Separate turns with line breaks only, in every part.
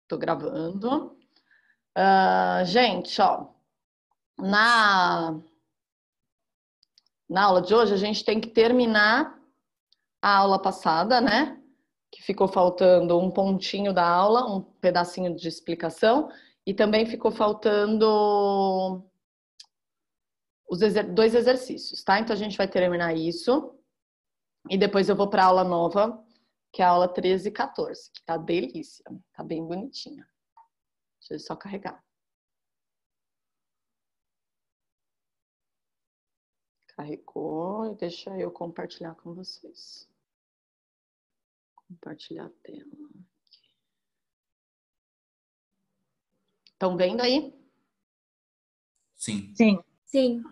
Tô gravando. Gente, ó, na aula de hoje a gente tem que terminar a aula passada, né? Que ficou faltando um pontinho da aula, um pedacinho de explicação, e também ficou faltando os dois exercícios, tá? Então a gente vai terminar isso, e depois eu vou para a aula nova, que é a aula 13 e 14, que tá delícia, tá bem bonitinha. Deixa eu só carregar. Carregou e deixa eu compartilhar com vocês. Compartilhar a tela. Estão vendo aí?
Sim.
Sim.
Sim.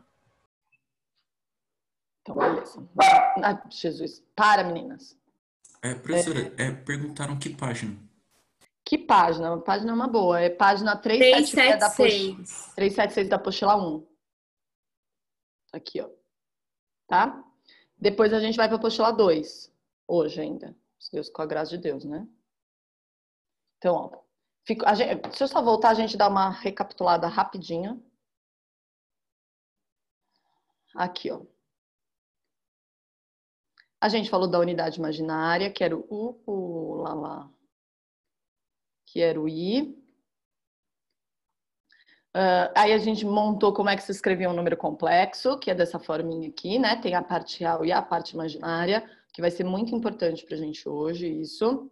Então, beleza. Ah, Jesus. Para, meninas.
Professora, perguntaram que página?
Que página? A página é uma boa. É página 376 376 da apostila 1. Aqui, ó. Tá? Depois a gente vai para a apostila 2. Hoje ainda. Se Deus, com a graça de Deus, né? Então, ó. Deixa eu só voltar, a gente dá uma recapitulada rapidinha. Aqui, ó. A gente falou da unidade imaginária, que era o lá, que era o I. Aí a gente montou como é que se escrevia um número complexo, que é dessa forminha aqui, né? Tem a parte real e a parte imaginária, que vai ser muito importante pra gente hoje, isso.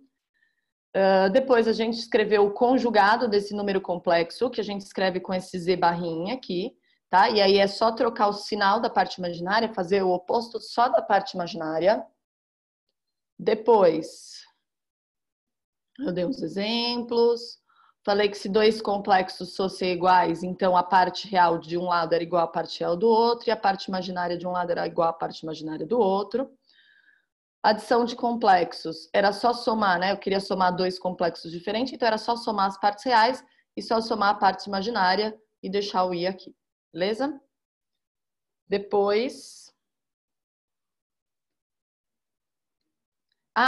Depois a gente escreveu o conjugado desse número complexo, que a gente escreve com esse Z barrinha aqui, tá? E aí é só trocar o sinal da parte imaginária, fazer o oposto só da parte imaginária. Depois, eu dei uns exemplos. Falei que se dois complexos fossem iguais, então a parte real de um lado era igual à parte real do outro, e a parte imaginária de um lado era igual à parte imaginária do outro. Adição de complexos, era só somar, né? Eu queria somar dois complexos diferentes, então era só somar as partes reais e só somar a parte imaginária e deixar o I aqui, beleza? Depois...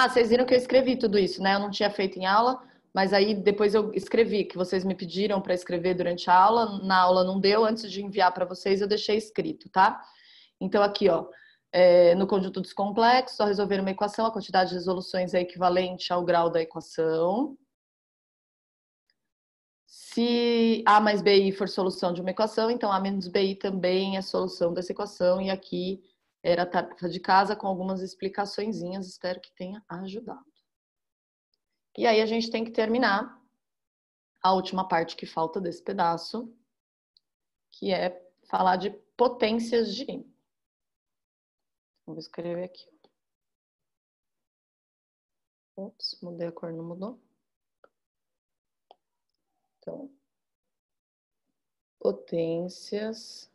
vocês viram que eu escrevi tudo isso, né? Eu não tinha feito em aula, mas aí depois eu escrevi, que vocês me pediram para escrever durante a aula. Na aula não deu, antes de enviar para vocês eu deixei escrito, tá? Então aqui, ó, no conjunto dos complexos, ao resolver uma equação, a quantidade de resoluções é equivalente ao grau da equação. Se A mais BI for solução de uma equação, então A menos BI também é solução dessa equação, e aqui era a tarefa de casa com algumas explicaçõezinhas, espero que tenha ajudado. E aí a gente tem que terminar a última parte que falta desse pedaço, que é falar de potências de I. Vou escrever aqui. Ops, mudei a cor, não mudou? Então, potências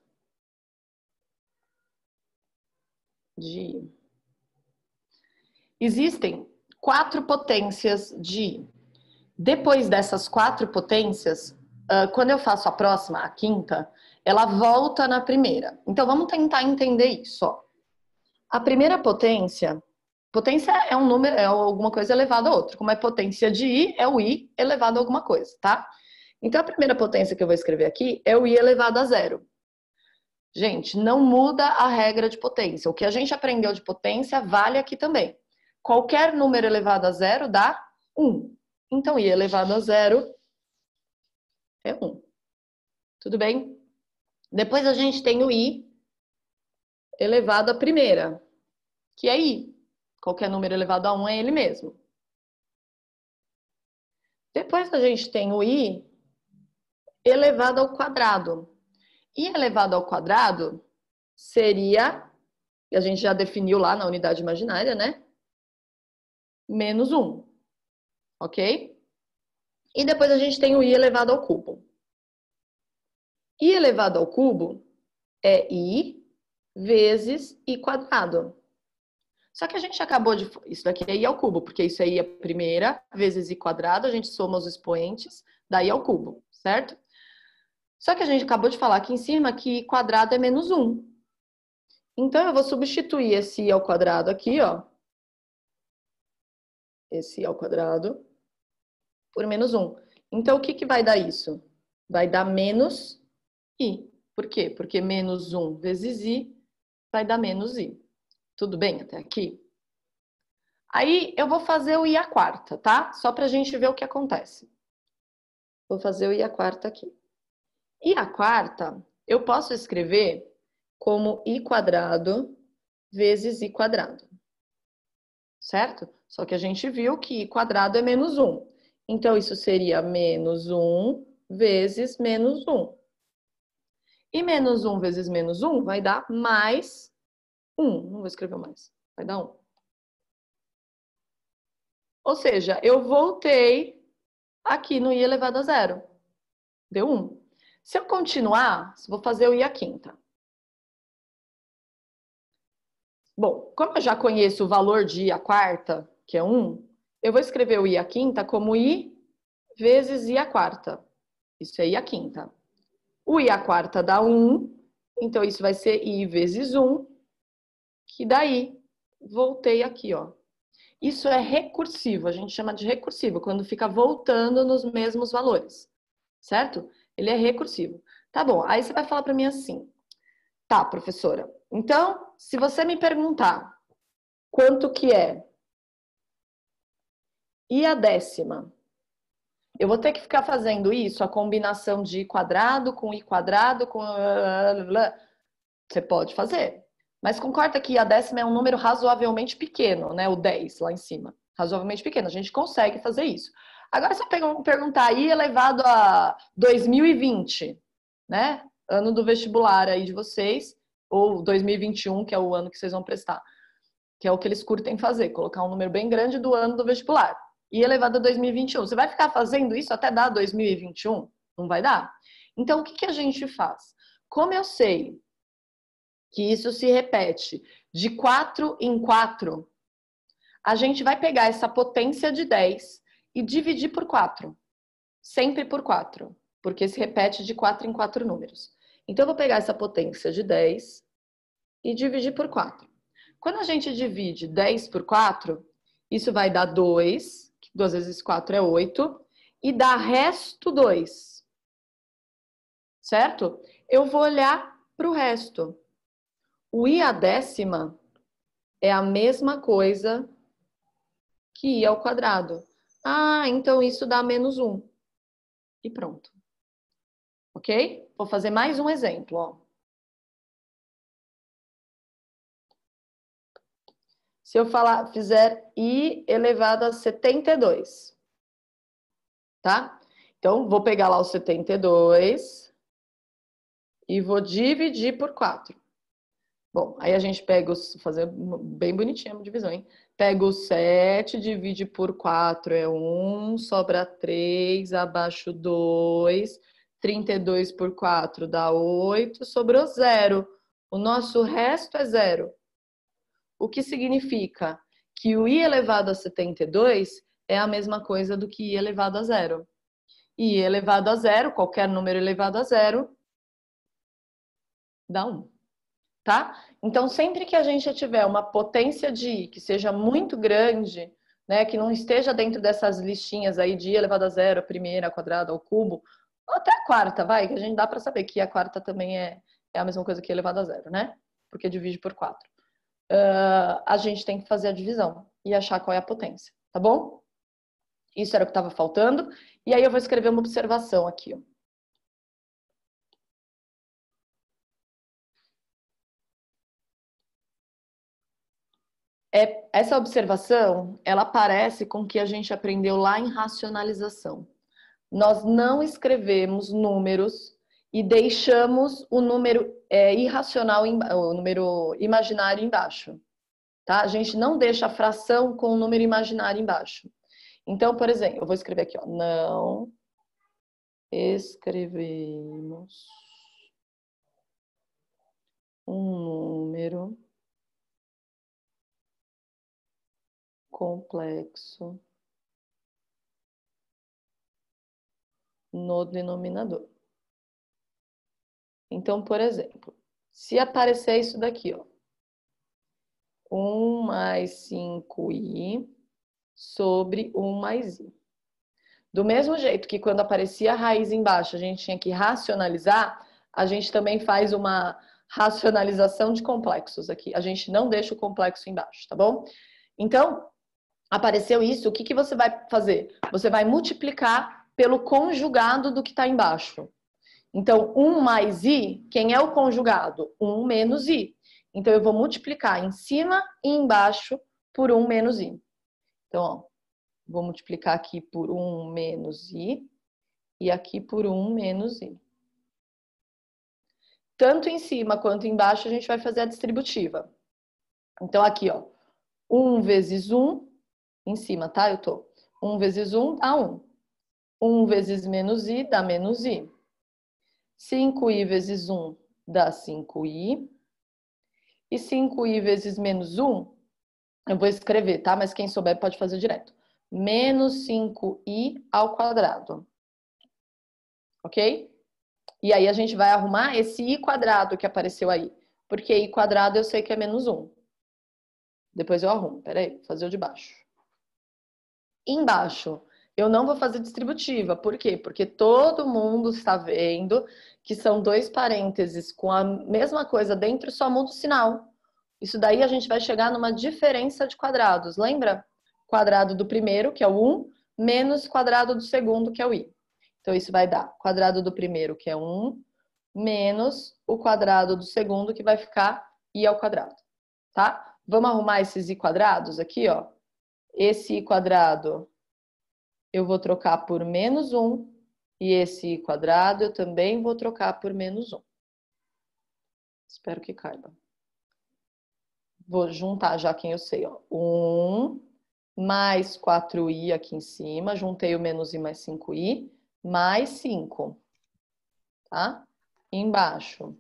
de I. Existem 4 potências de I. Depois dessas 4 potências, quando eu faço a próxima, a quinta, ela volta na primeira. Então, vamos tentar entender isso, ó. A primeira potência é um número, é alguma coisa elevada a outra. Como é potência de I, é o I elevado a alguma coisa, tá? Então, a primeira potência que eu vou escrever aqui é o I elevado a 0. Gente, não muda a regra de potência. O que a gente aprendeu de potência vale aqui também. Qualquer número elevado a 0 dá 1. Então, I elevado a 0 é 1. Tudo bem? Depois a gente tem o I elevado à primeira, que é I. Qualquer número elevado a 1 é ele mesmo. Depois a gente tem o I elevado ao quadrado. I elevado ao quadrado seria, a gente já definiu lá na unidade imaginária, né? Menos 1. Ok? E depois a gente tem o I elevado ao cubo. I elevado ao cubo é I vezes I quadrado. Só que a gente acabou de... Isso daqui é I ao cubo, porque isso aí é primeira vezes I quadrado, a gente soma os expoentes, daí ao cubo, certo? Só que a gente acabou de falar aqui em cima que I quadrado é menos 1. Então, eu vou substituir esse I ao quadrado aqui, ó. Esse I ao quadrado. por menos 1. Então, o que, que vai dar isso? Vai dar menos i. Por quê? Porque menos 1 vezes i vai dar menos i. Tudo bem até aqui? Aí, eu vou fazer o i à quarta, tá? Só para a gente ver o que acontece. Vou fazer o i à quarta aqui. I à quarta, eu posso escrever como i quadrado vezes i quadrado. Certo? Só que a gente viu que i quadrado é menos 1. Então, isso seria menos 1 vezes menos 1. E menos 1 vezes menos 1 vai dar mais 1. Não vou escrever mais. Vai dar 1. Ou seja, eu voltei aqui no i elevado a zero. Deu 1. Se eu continuar, vou fazer o i à quinta. Bom, como eu já conheço o valor de i à quarta, que é 1, eu vou escrever o i à quinta como i vezes i à quarta. Isso é i à quinta. O i à quarta dá 1, então isso vai ser i vezes 1, que daí voltei aqui, ó. Isso é recursivo, a gente chama de recursivo, quando fica voltando nos mesmos valores, certo? Ele é recursivo. Tá bom, aí você vai falar para mim assim, tá, professora, então, se você me perguntar quanto que é i à décima, eu vou ter que ficar fazendo isso, a combinação de i quadrado com i quadrado com... Você pode fazer. Mas concorda que a décima é um número razoavelmente pequeno, né? O 10 lá em cima. Razoavelmente pequeno. A gente consegue fazer isso. Agora, se eu perguntar i elevado a 2020, né? Ano do vestibular aí de vocês, ou 2021, que é o ano que vocês vão prestar, que é o que eles curtem fazer, colocar um número bem grande do ano do vestibular. I elevado a 2021. Você vai ficar fazendo isso até dar 2021? Não vai dar? Então, o que a gente faz? Como eu sei que isso se repete de 4 em 4, a gente vai pegar essa potência de 10 e dividir por 4. Sempre por 4, porque se repete de 4 em 4 números. Então, eu vou pegar essa potência de 10 e dividir por 4. Quando a gente divide 10 por 4, isso vai dar 2, 2 vezes 4 é 8, e dá resto 2. Certo? Eu vou olhar para o resto. O i à décima é a mesma coisa que i ao quadrado. Ah, então isso dá menos 1. E pronto. Ok? Vou fazer mais um exemplo, ó. Se eu fizer i elevado a 72, tá? Então, vou pegar lá o 72 e vou dividir por 4. Bom, aí a gente pega fazer bem bonitinha a divisão, hein? Pega o 7, divide por 4 é 1, sobra 3, abaixo 2, 32 por 4 dá 8, sobrou 0. O nosso resto é 0. O que significa que o i elevado a 72 é a mesma coisa do que i elevado a 0. I elevado a 0, qualquer número elevado a 0, dá 1. Tá? Então, sempre que a gente tiver uma potência de i que seja muito grande, né, que não esteja dentro dessas listinhas aí de i elevado a 0, a primeira, a quadrada, ao cubo, ou até a quarta, vai, que a gente dá para saber que a quarta também é a mesma coisa que i elevado a 0, né? Porque divide por 4. A gente tem que fazer a divisão e achar qual é a potência, tá bom? Isso era o que estava faltando. E aí eu vou escrever uma observação aqui, ó. Essa observação, ela parece com o que a gente aprendeu lá em racionalização. Nós não escrevemos números e deixamos o número irracional, o número imaginário embaixo. Tá? A gente não deixa a fração com o número imaginário embaixo. Então, por exemplo, eu vou escrever aqui, ó, não escrevemos um número complexo no denominador. Então, por exemplo, se aparecer isso daqui, ó, 1 mais 5i sobre 1 mais i. Do mesmo jeito que quando aparecia a raiz embaixo, a gente tinha que racionalizar, a gente também faz uma racionalização de complexos aqui. A gente não deixa o complexo embaixo, tá bom? Então, apareceu isso, o que você vai fazer? Você vai multiplicar pelo conjugado do que está embaixo. Então, 1 mais i, quem é o conjugado? 1 menos i. Então, eu vou multiplicar em cima e embaixo por 1 menos i. Então, ó, vou multiplicar aqui por 1 menos i e aqui por 1 menos i. Tanto em cima quanto embaixo, a gente vai fazer a distributiva. Então, aqui, ó, 1 vezes 1, em cima, tá? 1 vezes 1 dá 1. 1 vezes menos i dá menos i. 5i vezes 1 dá 5i. E 5i vezes menos 1, eu vou escrever, tá? Mas quem souber pode fazer direto. Menos 5i ao quadrado. Ok? E aí a gente vai arrumar esse i quadrado que apareceu aí. Porque i quadrado eu sei que é menos 1. Depois eu arrumo. Peraí, vou fazer o de baixo. Embaixo, eu não vou fazer distributiva. Por quê? Porque todo mundo está vendo que são dois parênteses com a mesma coisa dentro, só muda o sinal. Isso daí a gente vai chegar numa diferença de quadrados. Lembra? Quadrado do primeiro, que é o 1, menos quadrado do segundo, que é o i. Então, isso vai dar quadrado do primeiro, que é 1, menos o quadrado do segundo, que vai ficar i ao quadrado. Tá? Vamos arrumar esses i quadrados aqui, ó. Esse i quadrado eu vou trocar por menos 1. E esse i quadrado eu também vou trocar por menos 1. Espero que caiba. Vou juntar já quem eu sei, ó. 1 mais 4i aqui em cima. Juntei o menos i mais 5i. Mais 5. Tá? Embaixo.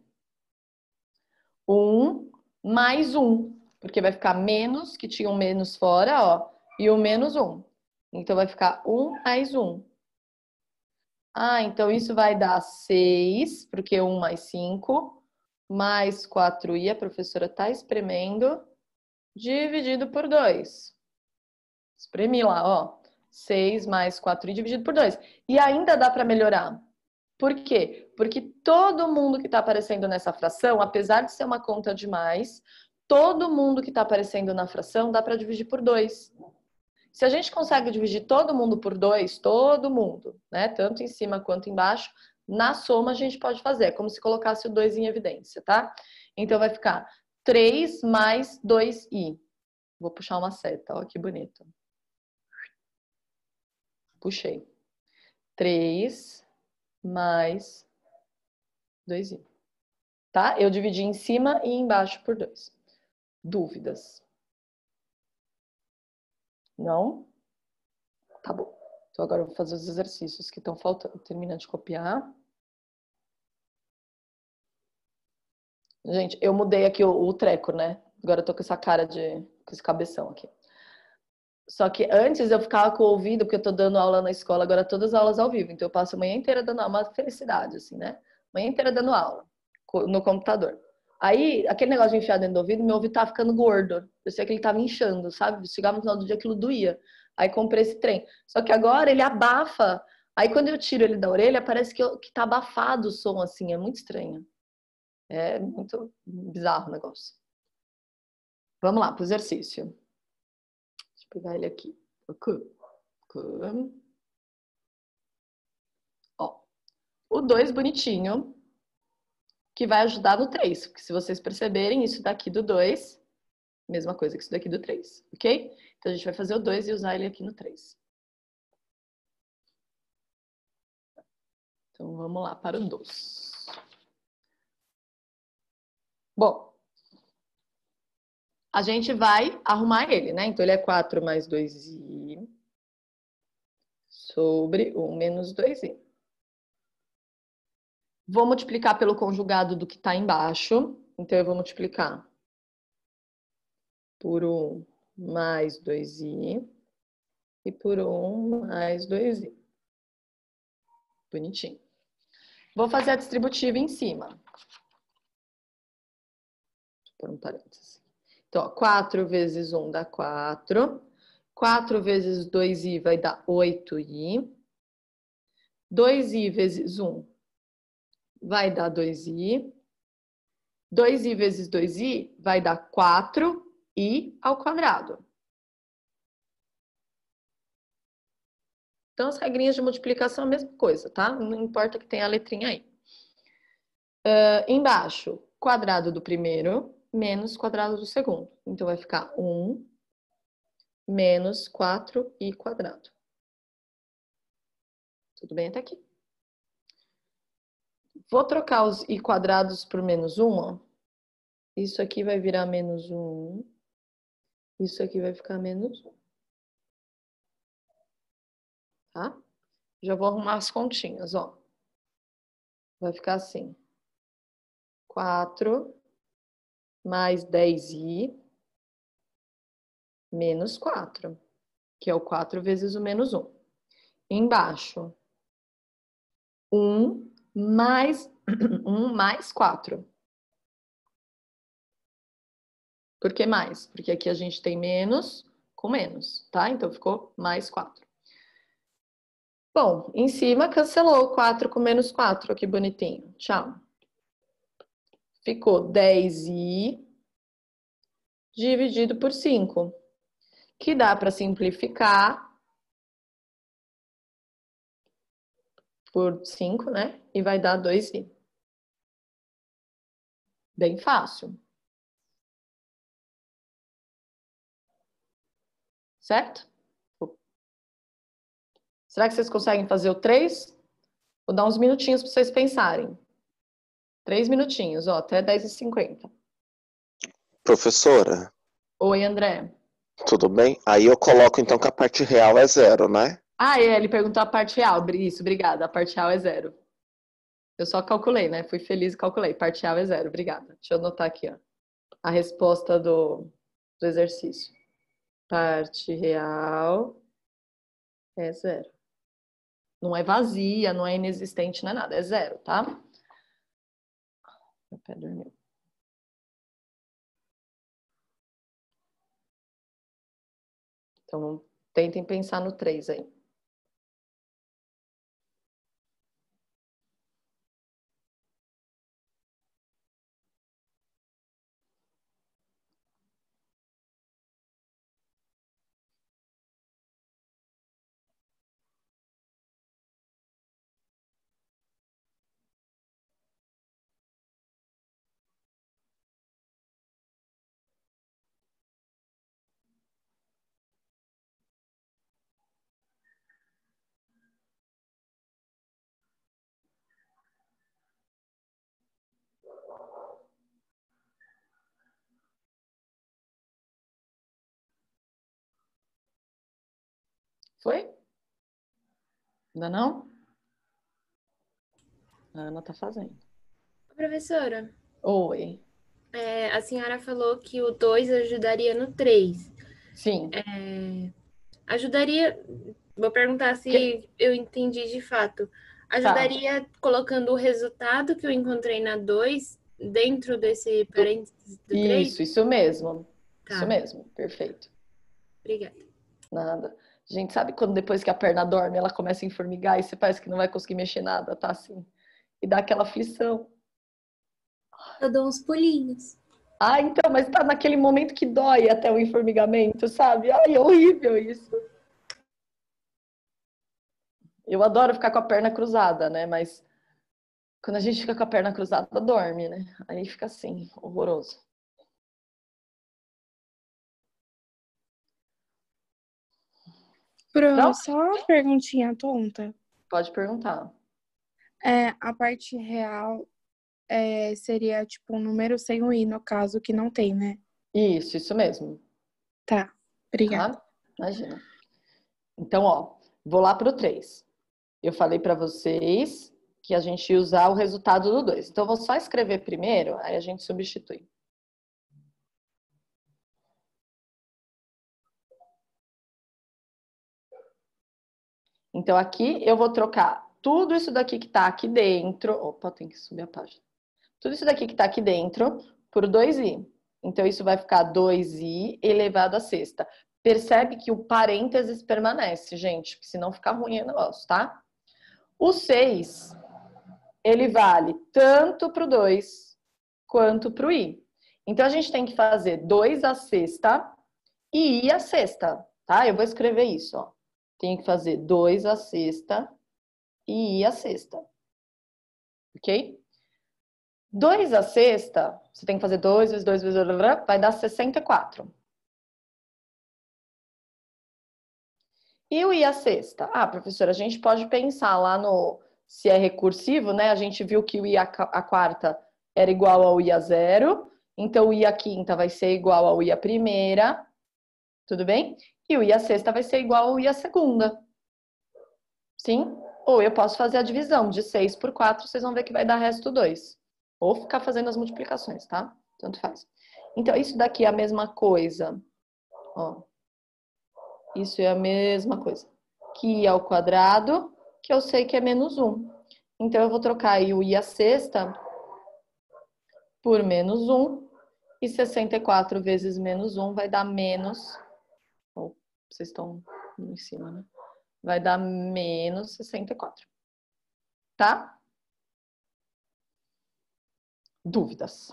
1 mais 1. Porque vai ficar menos, que tinha um menos fora, ó. E o menos 1. Então, vai ficar 1 mais 1. Ah, então isso vai dar 6, porque 1 mais 5, mais 4i, a professora está espremendo, dividido por 2. Espremi lá, ó. 6 mais 4i dividido por 2. E ainda dá para melhorar. Por quê? Porque todo mundo que está aparecendo nessa fração, apesar de ser uma conta de mais, todo mundo que está aparecendo na fração dá para dividir por 2. Se a gente consegue dividir todo mundo por 2, todo mundo, né? Tanto em cima quanto embaixo, na soma a gente pode fazer. É como se colocasse o 2 em evidência, tá? Então vai ficar 3 mais 2i. Vou puxar uma seta, ó, que bonito. Puxei. 3 mais 2i. Tá? Eu dividi em cima e embaixo por 2. Dúvidas? Não? Tá bom. Então agora eu vou fazer os exercícios que estão faltando. Termina de copiar. Gente, eu mudei aqui o treco, né? Agora eu tô com essa cara com esse cabeção aqui. Só que antes eu ficava com o ouvido, porque eu tô dando aula na escola, agora todas as aulas ao vivo. Então eu passo a manhã inteira dando aula, uma felicidade, assim, né? Manhã inteira dando aula no computador. Aí, aquele negócio de enfiar dentro do ouvido, meu ouvido tava ficando gordo. Eu sei que ele tava inchando, sabe? Chegava no final do dia, aquilo doía. Aí comprei esse trem. Só que agora ele abafa. Aí quando eu tiro ele da orelha, parece que tá abafado o som, assim. É muito estranho. É muito bizarro o negócio. Vamos lá, pro exercício. Deixa eu pegar ele aqui. Ó, o 2 bonitinho, que vai ajudar no 3. Porque se vocês perceberem, isso daqui do 2, mesma coisa que isso daqui do 3, ok? Então a gente vai fazer o 2 e usar ele aqui no 3. Então vamos lá para o 2. Bom, a gente vai arrumar ele, né? Então ele é 4 mais 2i sobre 1 menos 2i. Vou multiplicar pelo conjugado do que está embaixo. Então eu vou multiplicar por 1 mais 2i e por 1 mais 2i. Bonitinho. Vou fazer a distributiva em cima. Deixa eu pôr um parênteses. Então, ó, 4 vezes 1 dá 4. 4 vezes 2i vai dar 8i. 2i vezes 1 vai dar 2i. 2i vezes 2i vai dar 4i ao quadrado. Então, as regrinhas de multiplicação é a mesma coisa, tá? Não importa que tenha a letrinha aí. Embaixo, quadrado do primeiro menos quadrado do segundo. Então, vai ficar 1 menos 4i quadrado. Tudo bem até aqui? Vou trocar os i quadrados por menos 1, ó. Isso aqui vai virar menos 1. Isso aqui vai ficar menos 1. Tá? Já vou arrumar as continhas, ó. Vai ficar assim. 4 mais 10i menos 4, que é o 4 vezes o menos 1. Embaixo, 1 mais 4. Por que mais? Porque aqui a gente tem menos com menos, tá? Então, ficou mais 4. Bom, em cima cancelou 4 com menos 4. Que bonitinho. Tchau. Ficou 10i dividido por 5, que dá para simplificar por 5, né? E vai dar 2i. Bem fácil. Certo? Será que vocês conseguem fazer o 3? Vou dar uns minutinhos para vocês pensarem. 3 minutinhos, ó, até 10h50.
Professora,
Oi, André.
tudo bem? Aí eu coloco então que a parte real é 0, né?
Ah, ele perguntou a parte real. Isso, obrigada. A parte real é 0. Eu só calculei, né? Fui feliz e calculei. Parte real é 0, obrigada. Deixa eu anotar aqui, ó. A resposta do exercício. Parte real é 0. Não é vazia, não é inexistente, não é nada. É 0, tá? Meu pé dormiu. Então, tentem pensar no 3 aí. Foi? Ainda não? A Ana tá fazendo.
Professora,
Oi.
a senhora falou que o 2 ajudaria no 3.
Sim.
Ajudaria, vou perguntar se eu entendi de fato. Ajudaria colocando o resultado que eu encontrei na 2 dentro desse parênteses do 3?
Isso mesmo.
Tá.
Isso mesmo, perfeito.
Obrigada.
Nada. Gente, sabe quando depois que a perna dorme, ela começa a enformigar e você parece que não vai conseguir mexer nada, tá assim? E dá aquela aflição.
Eu dou uns pulinhos.
Ah, então, mas tá naquele momento que dói até o enformigamento, sabe? Ai, é horrível isso. Eu adoro ficar com a perna cruzada, né? Mas quando a gente fica com a perna cruzada, dorme, né? Aí fica assim, horroroso.
Pro, só uma perguntinha tonta.
Pode perguntar.
A parte real seria tipo um número sem o i, no caso, que não tem, né?
Isso mesmo.
Tá, obrigada.
Tá? Imagina. Então, ó, vou lá pro 3. Eu falei para vocês que a gente ia usar o resultado do 2. Então, eu vou só escrever primeiro, aí a gente substitui. Então, aqui eu vou trocar tudo isso daqui que está aqui dentro. Opa, tem que subir a página. Tudo isso daqui que está aqui dentro por 2i. Então, isso vai ficar 2i elevado à sexta. Percebe que o parênteses permanece, gente, porque senão fica ruim o negócio, tá? O 6, ele vale tanto para o 2 quanto para o i. Então, a gente tem que fazer 2 à sexta e i à sexta, tá? Eu vou escrever isso, ó. Tem que fazer 2 à sexta e i à sexta. Ok? 2 à sexta, você tem que fazer 2 vezes 2 vezes... vai dar 64. E o i à sexta? Ah, professora, a gente pode pensar lá no... se é recursivo, né? A gente viu que o i à quarta era igual ao i a zero. Então, o i à quinta vai ser igual ao i à primeira. Tudo bem? E o i à sexta vai ser igual ao i à segunda. Sim? Ou eu posso fazer a divisão de 6 por 4, vocês vão ver que vai dar resto 2. Ou ficar fazendo as multiplicações, tá? Tanto faz. Então, isso daqui é a mesma coisa. Ó. Isso é a mesma coisa. Que i ao quadrado, que eu sei que é menos 1. Então, eu vou trocar aí o i à sexta por menos 1. E 64 vezes menos 1 vai dar menos... Oh, vocês estão em cima, né? Vai dar menos 64. Tá? Dúvidas?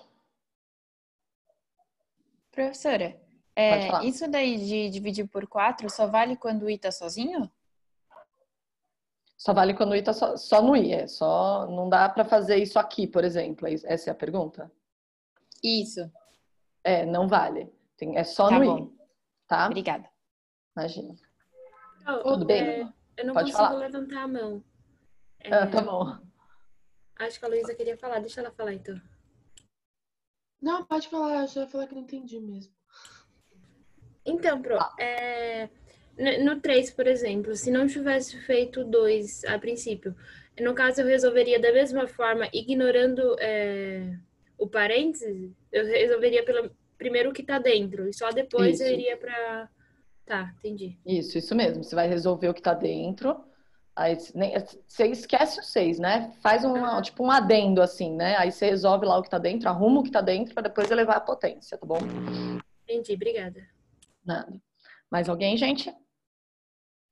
Professora,
Pode falar.
isso daí de dividir por 4 só vale quando o i tá sozinho?
Só vale quando o i tá só no i. Só, não dá para fazer isso aqui, por exemplo. Essa é a pergunta?
Isso.
Não vale. É só
Tá
no
bom.
i. Tá?
Obrigada.
Imagina.
Oh,
Tudo bem?
eu não
Pode
consigo
falar.
levantar a mão.
Tá bom.
Acho que a Luísa queria falar. Deixa ela falar, então.
Não, pode falar. Eu só ia falar que não entendi mesmo.
Então, no 3, por exemplo, se não tivesse feito 2 a princípio, no caso eu resolveria da mesma forma, ignorando o parênteses, eu resolveria primeiro o que tá dentro, e só depois eu
Isso.
iria pra... Tá, entendi.
Isso mesmo. Você vai resolver o que tá dentro. Aí você esquece o 6, né? Faz tipo um adendo assim, né? Aí você resolve lá o que tá dentro, arruma o que tá dentro para depois elevar a potência, tá bom?
Entendi, obrigada.
Nada. Mais alguém, gente?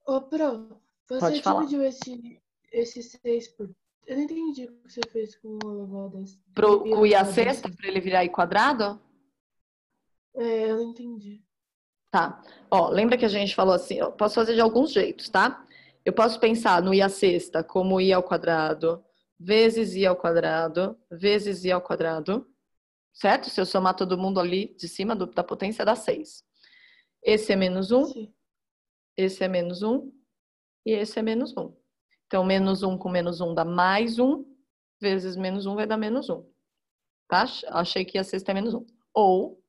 Ô, Pro, você
Pode falar.
dividiu esse 6 por... Eu não entendi o que você fez com o elevado a...
Com i à sexta, para ele virar i quadrado?
Eu não entendi.
Tá. Ó, lembra que a gente falou assim, eu posso fazer de alguns jeitos, tá? Eu posso pensar no i à sexta como i ao quadrado, vezes i ao quadrado, vezes i ao quadrado, certo? Se eu somar todo mundo ali de cima da potência, dá 6. Esse é menos 1,
Sim.
esse é menos 1 e esse é menos 1. Então, menos 1 com menos 1 dá mais 1, vezes menos 1 vai dar menos 1. Tá? Achei que ia ser até menos 1. Ou,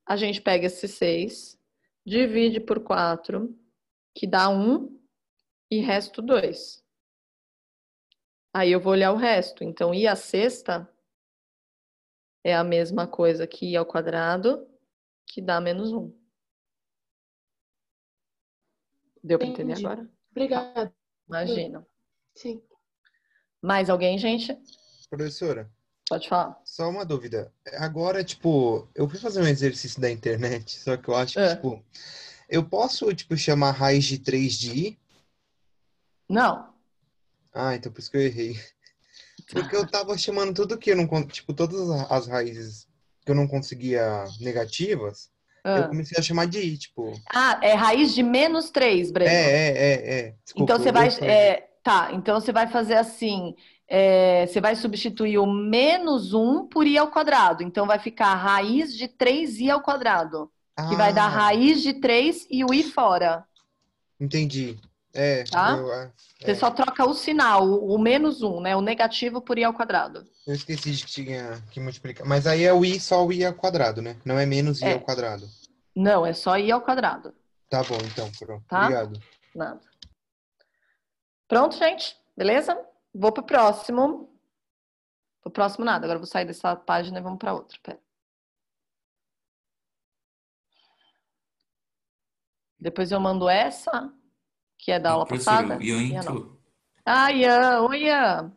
a gente pega esse 6, divide por 4, que dá 1, e resto 2. Aí eu vou olhar o resto. Então, i à sexta é a mesma coisa que i ao quadrado, que dá menos 1. Deu para entender
Entendi.
agora?
Obrigada.
Imagina.
Sim.
Mais alguém, gente?
Professora,
Pode falar.
só uma dúvida. Agora, tipo, eu fui fazer um exercício da internet, só que eu acho que, tipo, eu posso, tipo, chamar raiz de 3 de i?
Não.
Ah, então por isso que eu errei. Porque eu tava chamando tudo que eu não... Tipo, todas as raízes que eu não conseguia negativas, eu comecei a chamar de i, tipo...
Ah, é raiz de menos 3, Breno.
Desculpa,
Então você vai... então você vai fazer assim... você vai substituir o menos 1 por i ao quadrado. Então vai ficar raiz de 3i ao quadrado. Que vai dar raiz de 3 e o i fora.
Entendi.
Tá? Você só troca o sinal, o menos 1, né? O negativo por i ao quadrado.
Eu esqueci de que tinha que multiplicar. Mas aí é só o i ao quadrado, né? Não é menos i ao quadrado.
Não, é só i ao quadrado.
Tá bom, então. Pronto.
Tá?
Obrigado.
Nada. Pronto, gente? Beleza? Vou pro próximo. Pro próximo nada. Agora eu vou sair dessa página e vamos para outra. Pera. Depois eu mando essa, que é da aula passada.
Professor, Ian entrou.
Ian. Oi, Ian.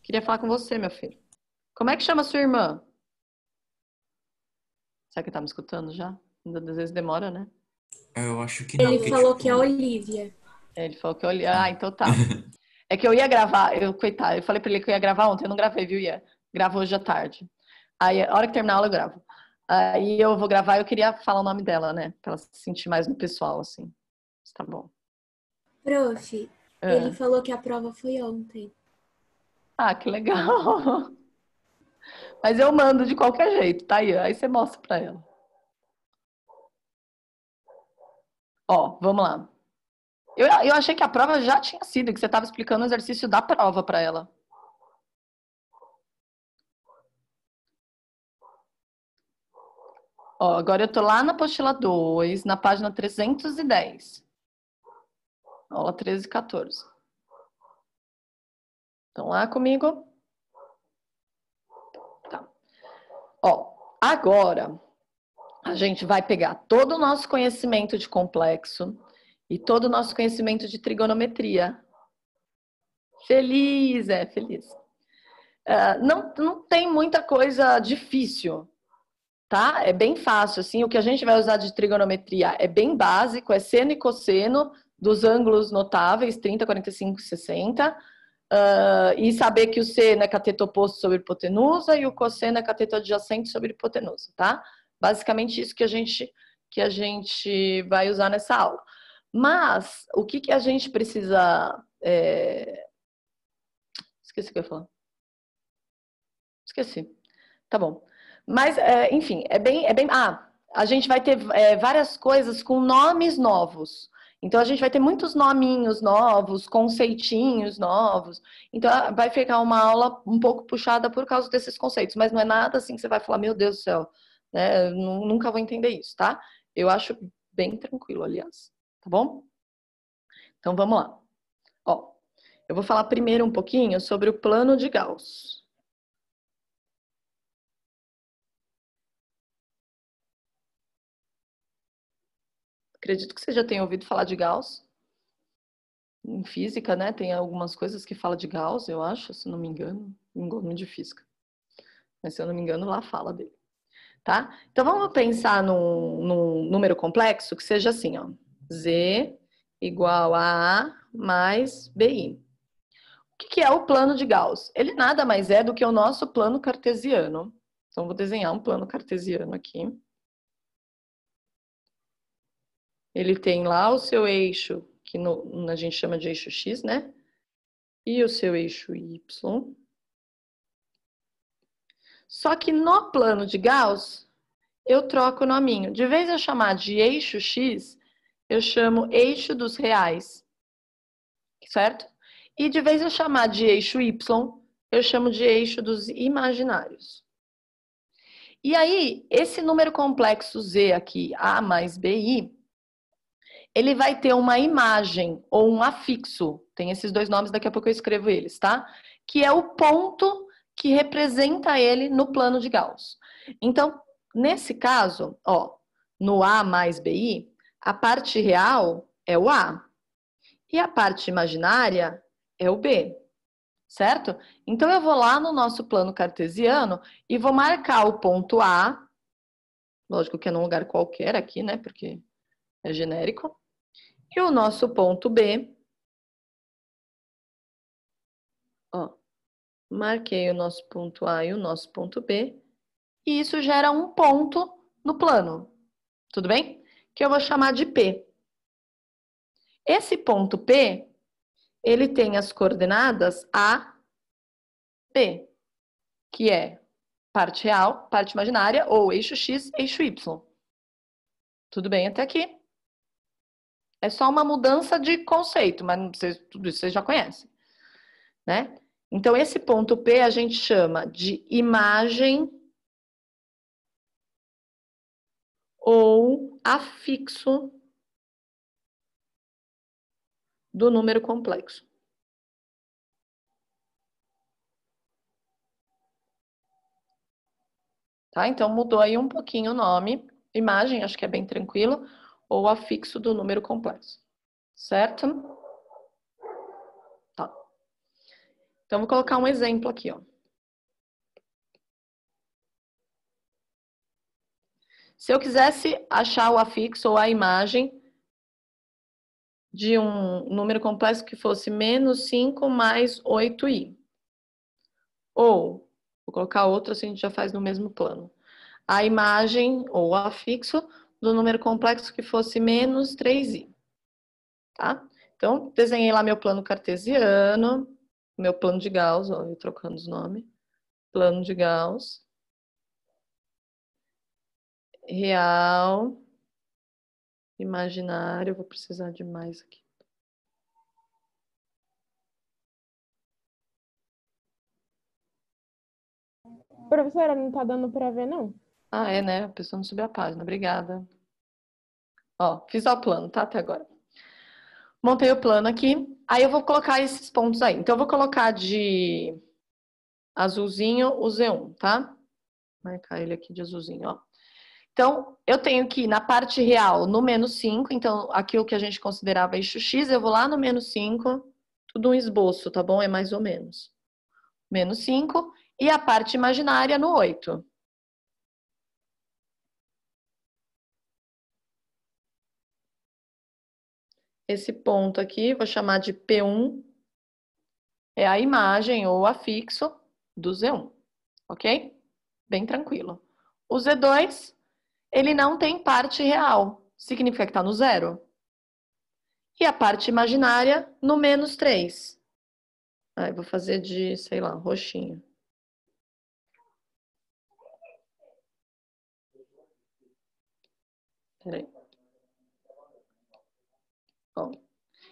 Queria falar com você, meu filho. Como é que chama sua irmã? Será que tá me escutando já? Às vezes demora, né?
Eu acho que não.
Ele falou que é Olivia.
Ele falou que é Olivia. Ah, então tá. É que eu ia gravar, coitado, eu falei pra ele que eu ia gravar ontem, eu não gravei, viu, Ian? Gravo hoje à tarde. Aí, a hora que terminar a aula, eu gravo. Aí eu vou gravar, eu queria falar o nome dela, né? Pra ela se sentir mais no pessoal, assim. Tá bom.
Prof, ele falou que a prova foi ontem.
Ah, que legal. Mas eu mando de qualquer jeito, tá, Ian? Aí você mostra pra ela. Ó, vamos lá. Eu achei que a prova já tinha sido, que você estava explicando o exercício da prova para ela. Ó, agora eu tô lá na apostila 2, na página 310. Aula 13 e 14. Estão lá comigo? Tá. Ó, agora a gente vai pegar todo o nosso conhecimento de complexo e todo o nosso conhecimento de trigonometria. Feliz, feliz. Não tem muita coisa difícil, tá? É bem fácil, assim. O que a gente vai usar de trigonometria é bem básico, é seno e cosseno dos ângulos notáveis, 30, 45 e 60. E saber que o seno é cateto oposto sobre hipotenusa e o cosseno é cateto adjacente sobre hipotenusa, tá? Basicamente isso que a gente vai usar nessa aula. Mas, o que a gente precisa... Esqueci o que eu ia falar. Esqueci. Tá bom. Mas, enfim, é bem... a gente vai ter várias coisas com nomes novos. Então, a gente vai ter muitos nominhos novos, conceitinhos novos. Então, vai ficar uma aula um pouco puxada por causa desses conceitos. Mas não é nada assim que você vai falar, meu Deus do céu, né? Nunca vou entender isso, tá? Eu acho bem tranquilo, aliás. Tá bom? Então, vamos lá. Ó, eu vou falar primeiro um pouquinho sobre o plano de Gauss. Acredito que você já tenha ouvido falar de Gauss. Em física, né? Tem algumas coisas que fala de Gauss, eu acho, se não me engano. Não gosto muito de física. Mas se eu não me engano, lá fala dele. Tá? Então, vamos pensar num número complexo que seja assim, ó. Z igual a A mais BI. O que é o plano de Gauss? Ele nada mais é do que o nosso plano cartesiano. Então, vou desenhar um plano cartesiano aqui. Ele tem lá o seu eixo, que a gente chama de eixo X, né? E o seu eixo Y. Só que no plano de Gauss, eu troco o nominho. De vez eu chamar de eixo X, eu chamo eixo dos reais. Certo? E de vez eu chamar de eixo Y, eu chamo de eixo dos imaginários. E aí, esse número complexo Z aqui, A mais BI, ele vai ter uma imagem ou um afixo. Tem esses dois nomes, daqui a pouco eu escrevo eles, tá? Que é o ponto que representa ele no plano de Gauss. Então, nesse caso, ó, no A mais BI, a parte real é o A. E a parte imaginária é o B. Certo? Então, eu vou lá no nosso plano cartesiano e vou marcar o ponto A. Lógico que é num lugar qualquer aqui, né? Porque é genérico. E o nosso ponto B. Ó, marquei o nosso ponto A e o nosso ponto B. E isso gera um ponto no plano. Tudo bem? Que eu vou chamar de P. Esse ponto P, ele tem as coordenadas A, B, que é parte real, parte imaginária, ou eixo X, eixo Y. Tudo bem até aqui? É só uma mudança de conceito, mas tudo isso vocês já conhecem, né? Então, esse ponto P a gente chama de imagem ou afixo do número complexo. Tá? Então, mudou aí um pouquinho o nome. Imagem, acho que é bem tranquilo. Ou afixo do número complexo. Certo? Tá. Então, vou colocar um exemplo aqui, ó. Se eu quisesse achar o afixo ou a imagem de um número complexo que fosse menos 5 mais 8i. Ou, vou colocar outro, assim a gente já faz no mesmo plano. A imagem, ou afixo, do número complexo que fosse menos 3i. Tá? Então, desenhei lá meu plano cartesiano, meu plano de Gauss, ó, eu trocando os nomes. Plano de Gauss. Real. Imaginário, vou precisar de mais aqui.
Professora, não tá dando pra ver, não?
Ah, é, né? A pessoa não subiu a página. Obrigada. Ó, fiz o plano, tá? Até agora. Montei o plano aqui. Aí eu vou colocar esses pontos aí. Então, eu vou colocar de azulzinho o Z1, tá? Vou marcar ele aqui de azulzinho, ó. Então, eu tenho que ir na parte real no menos 5. Então, aquilo que a gente considerava eixo X, eu vou lá no menos 5. Tudo um esboço, tá bom? É mais ou menos. Menos 5. E a parte imaginária no 8. Esse ponto aqui, vou chamar de P1, é a imagem ou afixo do Z1, ok? Bem tranquilo. O Z2, ele não tem parte real, significa que está no 0. E a parte imaginária no menos 3. Aí vou fazer de, sei lá, roxinho. Peraí. Bom.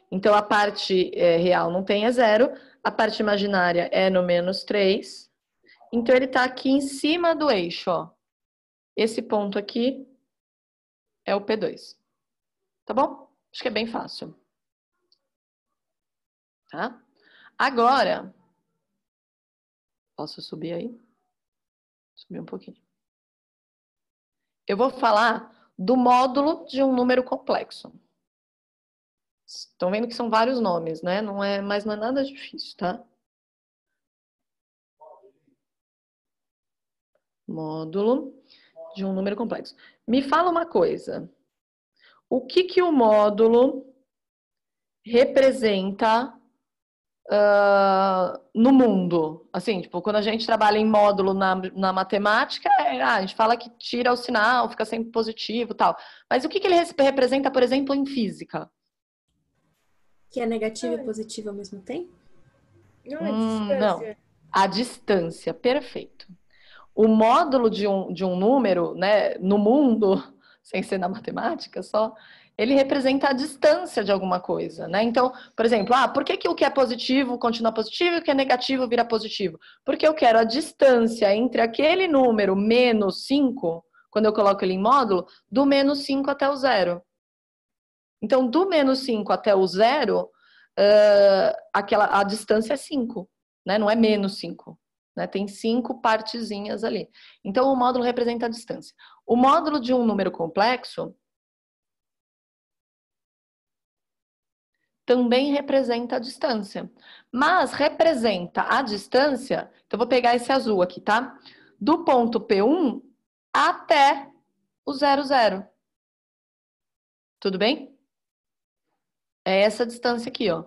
Então, a parte real não tem, é 0. A parte imaginária é no menos 3. Então, ele está aqui em cima do eixo, ó. Esse ponto aqui é o P2. Tá bom? Acho que é bem fácil. Tá? Agora, posso subir aí? Subir um pouquinho. Eu vou falar do módulo de um número complexo. Estão vendo que são vários nomes, né? Mas não é nada difícil, tá? Módulo de um número complexo. Me fala uma coisa. O que o módulo representa no mundo? Assim, tipo, quando a gente trabalha em módulo na matemática, a gente fala que tira o sinal, fica sempre positivo e tal. Mas o que ele representa, por exemplo, em física?
Que é negativo e positivo ao mesmo tempo?
Não. A distância, perfeito. O módulo de um número, né, no mundo, sem ser na matemática só, ele representa a distância de alguma coisa, né? Então, por exemplo, por que o que é positivo continua positivo e o que é negativo vira positivo? Porque eu quero a distância entre aquele número menos 5, quando eu coloco ele em módulo, do menos 5 até o 0. Então, do menos 5 até o 0, a distância é 5, né? Não é menos 5. Né? Tem 5 partezinhas ali. Então, o módulo representa a distância. O módulo de um número complexo também representa a distância. Mas representa a distância, então eu vou pegar esse azul aqui, tá? Do ponto P1 até o 0, 0. Tudo bem? É essa distância aqui, ó.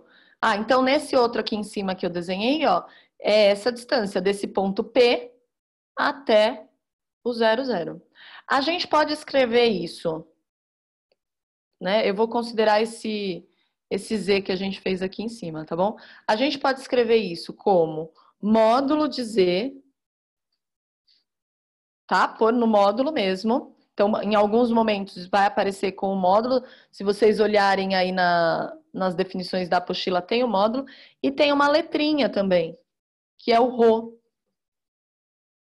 Então nesse outro aqui em cima que eu desenhei, ó, é essa distância desse ponto P até o 0, 0. A gente pode escrever isso, né? Eu vou considerar esse Z que a gente fez aqui em cima, tá bom? A gente pode escrever isso como módulo de Z, tá? Pôr no módulo mesmo. Então, em alguns momentos vai aparecer com o módulo. Se vocês olharem aí nas definições da apostila, tem o módulo. E tem uma letrinha também, que é o Rho.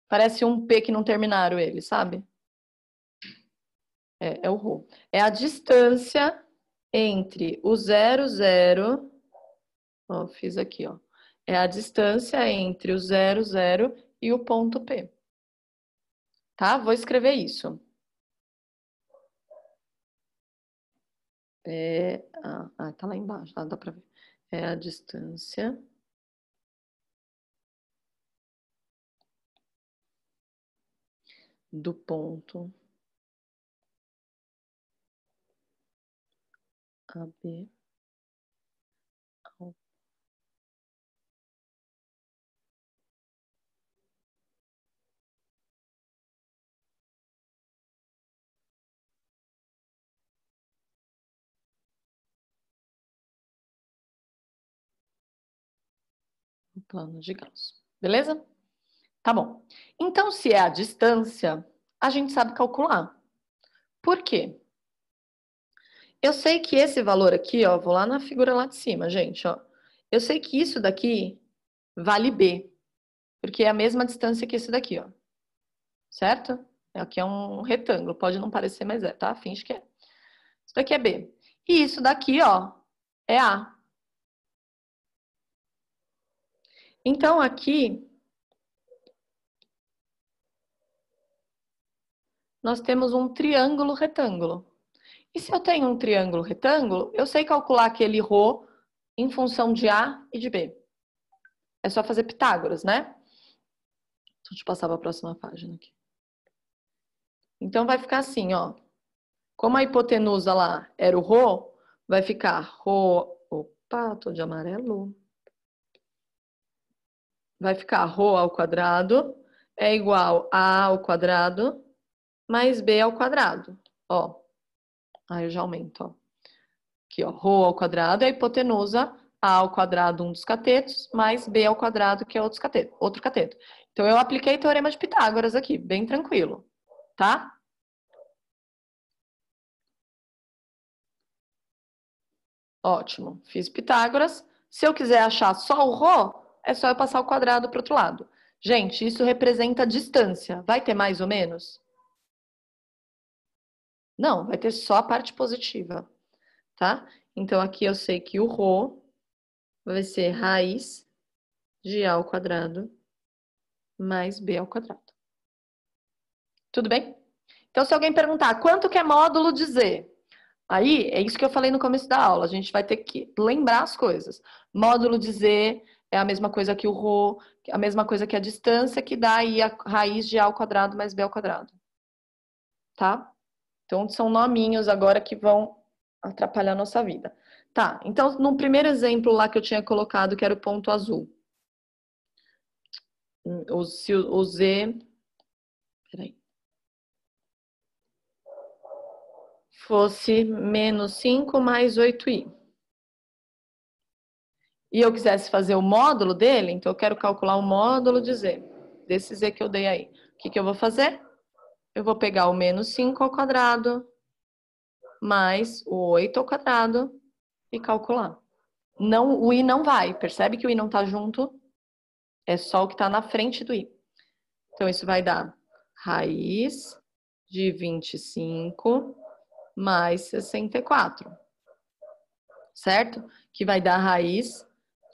Parece um P que não terminaram ele, sabe? É o Rho. É a distância entre o 0, 0... Ó, fiz aqui, ó. É a distância entre o 0, 0 e o ponto P. Tá? Vou escrever isso. Tá lá embaixo, dá pra ver. É a distância do ponto AB o plano de Gauss. Beleza? Tá bom. Então, se é a distância, a gente sabe calcular. Por quê? Eu sei que esse valor aqui, ó, vou lá na figura lá de cima, gente, ó. Eu sei que isso daqui vale B, porque é a mesma distância que esse daqui, ó. Certo? Aqui é um retângulo, pode não parecer, mas é, tá? Finge que é. Isso daqui é B. E isso daqui, ó, é A. Então, aqui, nós temos um triângulo retângulo. E se eu tenho um triângulo retângulo, eu sei calcular aquele ρ em função de A e de B. É só fazer Pitágoras, né? Deixa eu passar para a próxima página aqui. Então, vai ficar assim, ó. Como a hipotenusa lá era o ρ, vai ficar ρ... Opa, tô de amarelo. Vai ficar ρ ao quadrado é igual a A ao quadrado mais B ao quadrado. Ó. Aí eu já aumento, ó. Aqui, ó. Ρ ao quadrado é a hipotenusa, A ao quadrado, um dos catetos, mais B ao quadrado, que é outro cateto. Então, eu apliquei o teorema de Pitágoras aqui, bem tranquilo. Tá? Ótimo. Fiz Pitágoras. Se eu quiser achar só o ρ, é só eu passar o quadrado para o outro lado. Gente, isso representa a distância. Vai ter mais ou menos? Não, vai ter só a parte positiva, tá? Então, aqui eu sei que o ρ vai ser raiz de A ao quadrado mais B ao quadrado. Tudo bem? Então, se alguém perguntar quanto que é módulo de Z, aí é isso que eu falei no começo da aula, a gente vai ter que lembrar as coisas. Módulo de Z é a mesma coisa que o ρ, a mesma coisa que a distância, que dá aí a raiz de A ao quadrado mais B ao quadrado. Tá? Então, são nominhos agora que vão atrapalhar a nossa vida. Tá, então, no primeiro exemplo lá que eu tinha colocado, que era o ponto azul. Se o Z... Peraí. Fosse menos 5 mais 8i. E eu quisesse fazer o módulo dele, então eu quero calcular o módulo de Z. Desse Z que eu dei aí. O que eu vou fazer? Eu vou pegar o menos 5 ao quadrado mais o 8 ao quadrado e calcular. Não, o i não vai. Percebe que o i não está junto? É só o que está na frente do i. Então, isso vai dar raiz de 25 mais 64. Certo? Que vai dar raiz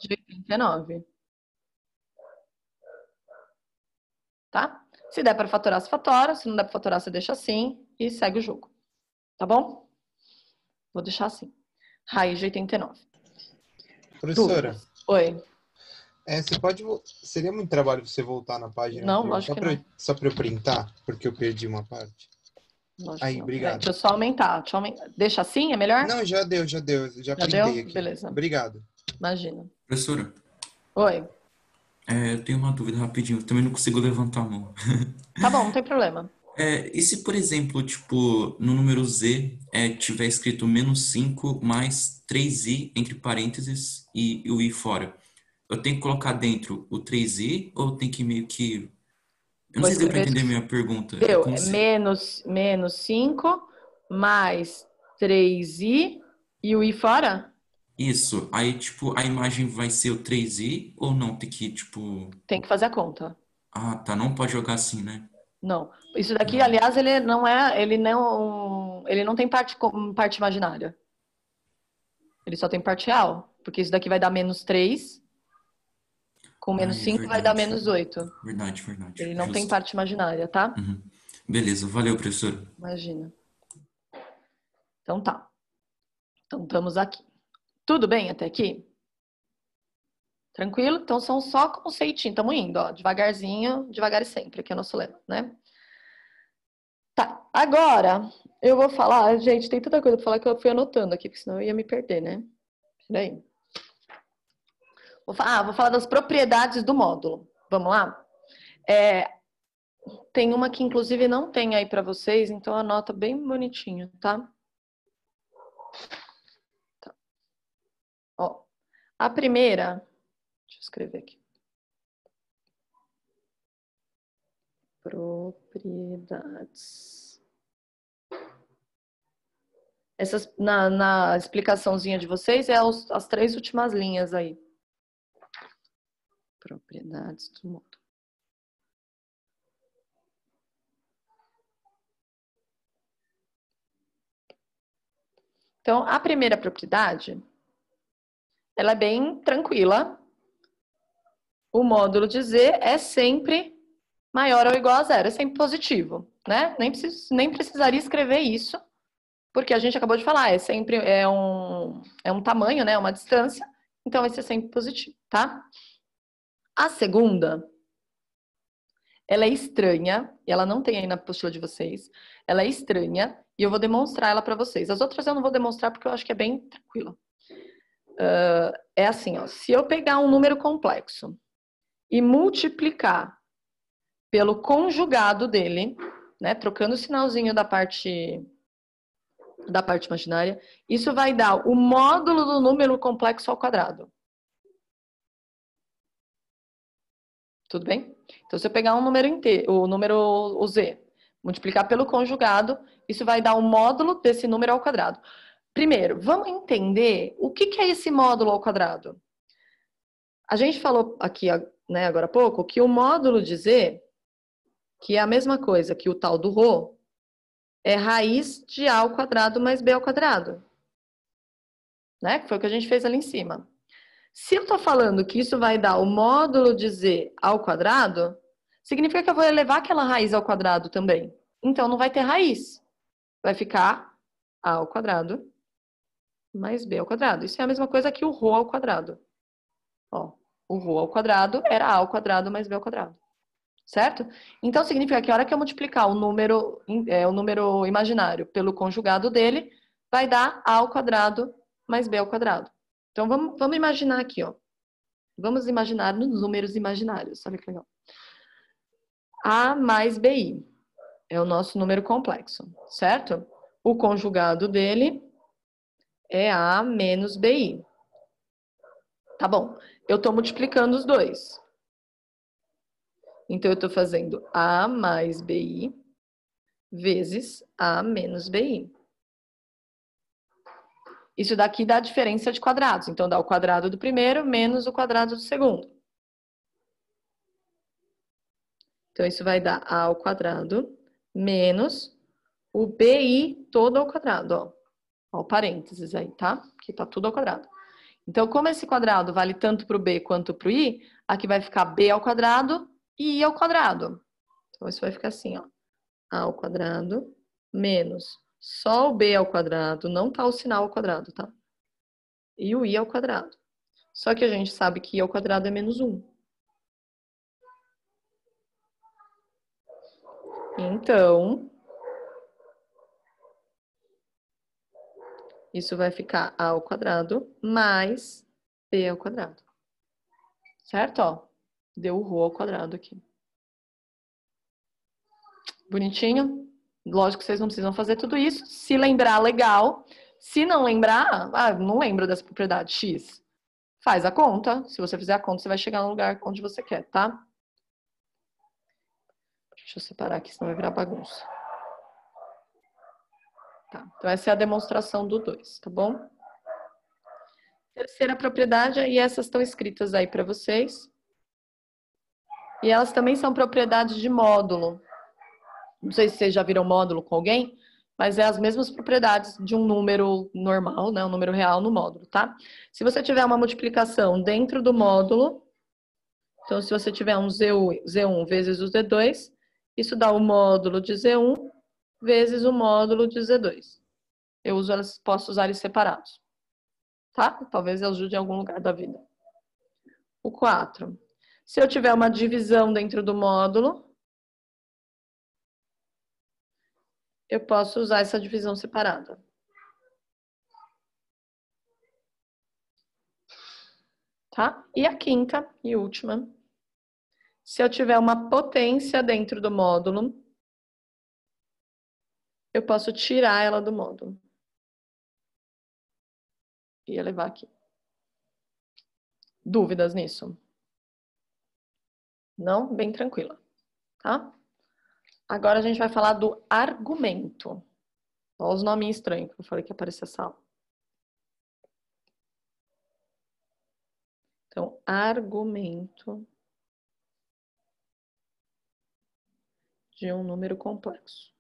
de 89. Tá? Se der para fatorar, você fatora. Se não der para fatorar, você deixa assim e segue o jogo. Tá bom? Vou deixar assim. Raiz de 89.
Professora.
Dúvidas? Oi.
Você pode... Seria muito trabalho você voltar na página
Não,
anterior,
lógico que não.
Só para eu printar, porque eu perdi uma parte.
Lógico
Aí,
que não.
obrigado.
Deixa eu só aumentar. Deixa assim, é melhor?
Não, já deu. Já
Já
printei
deu?
aqui.
Beleza.
Obrigado.
Imagina.
Professora,
Oi.
eu tenho uma dúvida rapidinho. Eu também não consigo levantar a mão.
Tá bom, não tem problema.
E se, por exemplo, tipo, no número Z, tiver escrito menos 5 mais 3i, entre parênteses, e o i fora, eu tenho que colocar dentro o 3i ou tem que meio que... Eu não
Vou
sei se deu para
escrever.
entender a minha pergunta.
Deu.
Como se...
Menos 5 mais 3i e o i fora?
Isso. Aí, tipo, a imagem vai ser o 3i ou não? Tem que, tipo...
Tem que fazer a conta.
Ah, tá. Não pode jogar assim, né?
Não. Isso daqui,
Não.
aliás, ele não tem parte imaginária. Ele só tem parte real. Porque isso daqui vai dar menos 3. Com menos 5 vai dar menos 8.
Verdade.
Ele não tem
Justo.
parte imaginária, tá?
Uhum. Beleza. Valeu, professor.
Imagina. Então tá. Então estamos aqui. Tudo bem até aqui? Tranquilo? Então são só conceitinhos. Estamos indo, ó. Devagarzinho, devagar e sempre. Aqui é o nosso lema, né? Tá. Agora, eu vou falar... Gente, tem tanta coisa pra falar que eu fui anotando aqui, porque senão eu ia me perder, né? Peraí. Vou falar das propriedades do módulo. Vamos lá? Tem uma que, inclusive, não tem aí para vocês, então anota bem bonitinho, tá? Ó, a primeira... Deixa eu escrever aqui. propriedades. Essas, na explicaçãozinha de vocês, é as 3 últimas linhas aí. Propriedades do módulo. Então, a primeira propriedade, ela é bem tranquila. O módulo de Z é sempre maior ou igual a zero, é sempre positivo, né? Nem precisaria escrever isso, porque a gente acabou de falar, é um tamanho, né? Uma distância, então vai ser sempre positivo, tá? A segunda, ela é estranha, e ela não tem aí na apostila de vocês, ela é estranha, e eu vou demonstrar ela para vocês. As outras eu não vou demonstrar porque eu acho que é bem tranquila. É assim, ó, se eu pegar um número complexo e multiplicar pelo conjugado dele, né, trocando o sinalzinho da parte imaginária, isso vai dar o módulo do número complexo ao quadrado. Tudo bem? Então, se eu pegar um número inteiro, o Z, multiplicar pelo conjugado, isso vai dar o módulo desse número ao quadrado. Primeiro, vamos entender o que é esse módulo ao quadrado. A gente falou aqui, né, agora há pouco, que o módulo de Z, que é a mesma coisa que o tal do ρ, é raiz de A ao quadrado mais B ao quadrado. Né? Que foi o que a gente fez ali em cima. Se eu estou falando que isso vai dar o módulo de Z ao quadrado, significa que eu vou elevar aquela raiz ao quadrado também. Então, não vai ter raiz. Vai ficar A ao quadrado mais B ao quadrado. Isso é a mesma coisa que o ρ ao quadrado. Ó, o ρ ao quadrado era A ao quadrado mais B ao quadrado. Certo? Então, significa que a hora que eu multiplicar o número imaginário pelo conjugado dele, vai dar A ao quadrado mais B ao quadrado. Então, vamos imaginar aqui, ó. Vamos imaginar nos números imaginários. Olha que legal. A mais BI é o nosso número complexo, certo? O conjugado dele é A menos BI. Tá bom. Eu estou multiplicando os dois. Então, eu estou fazendo A mais BI vezes A menos BI. Isso daqui dá a diferença de quadrados. Então, dá o quadrado do primeiro menos o quadrado do segundo. Então, isso vai dar A ao quadrado menos o BI todo ao quadrado, ó. Ó, o parênteses aí, tá? Que tá tudo ao quadrado. Então, como esse quadrado vale tanto para o B quanto para o I, aqui vai ficar B ao quadrado e I ao quadrado. Então, isso vai ficar assim, ó. A ao quadrado menos só o B ao quadrado, não tá o sinal ao quadrado, tá? E o I ao quadrado. Só que a gente sabe que I ao quadrado é menos 1. Então, isso vai ficar A ao quadrado mais B ao quadrado. Certo? Ó, deu o ρ ao quadrado aqui. Bonitinho? Lógico que vocês não precisam fazer tudo isso. Se lembrar, legal. Se não lembrar, não lembro dessa propriedade X. Faz a conta. Se você fizer a conta, você vai chegar no lugar onde você quer, tá? Deixa eu separar aqui, senão vai virar bagunça. Tá, então essa é a demonstração do 2, tá bom? Terceira propriedade, e essas estão escritas aí para vocês. E elas também são propriedades de módulo. Não sei se vocês já viram módulo com alguém, mas é as mesmas propriedades de um número normal, né? Um número real no módulo, tá? Se você tiver uma multiplicação dentro do módulo, então se você tiver um Z1 vezes o Z2, isso dá o módulo de Z1 vezes o módulo de Z2. Posso usar eles separados. Tá? Talvez ajude em algum lugar da vida. O 4. Se eu tiver uma divisão dentro do módulo, eu posso usar essa divisão separada. Tá? E a quinta e última. Se eu tiver uma potência dentro do módulo, eu posso tirar ela do módulo. E levar aqui. Dúvidas nisso? Não? Bem tranquila. Tá? Agora a gente vai falar do argumento. Olha os nominhos estranhos que eu falei que aparecia essa aula. Então, argumento de um número complexo.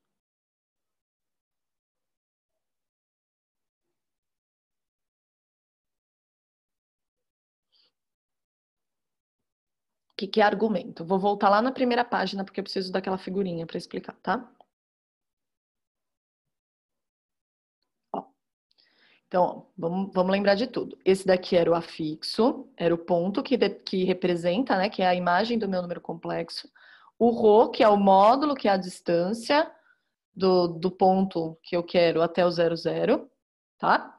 O que é argumento? Vou voltar lá na primeira página porque eu preciso daquela figurinha para explicar, tá? Ó. Então, ó, vamos lembrar de tudo. Esse daqui era o afixo, era o ponto que representa, né, que é a imagem do meu número complexo. O ρ, que é o módulo, que é a distância do ponto que eu quero até o 00, tá?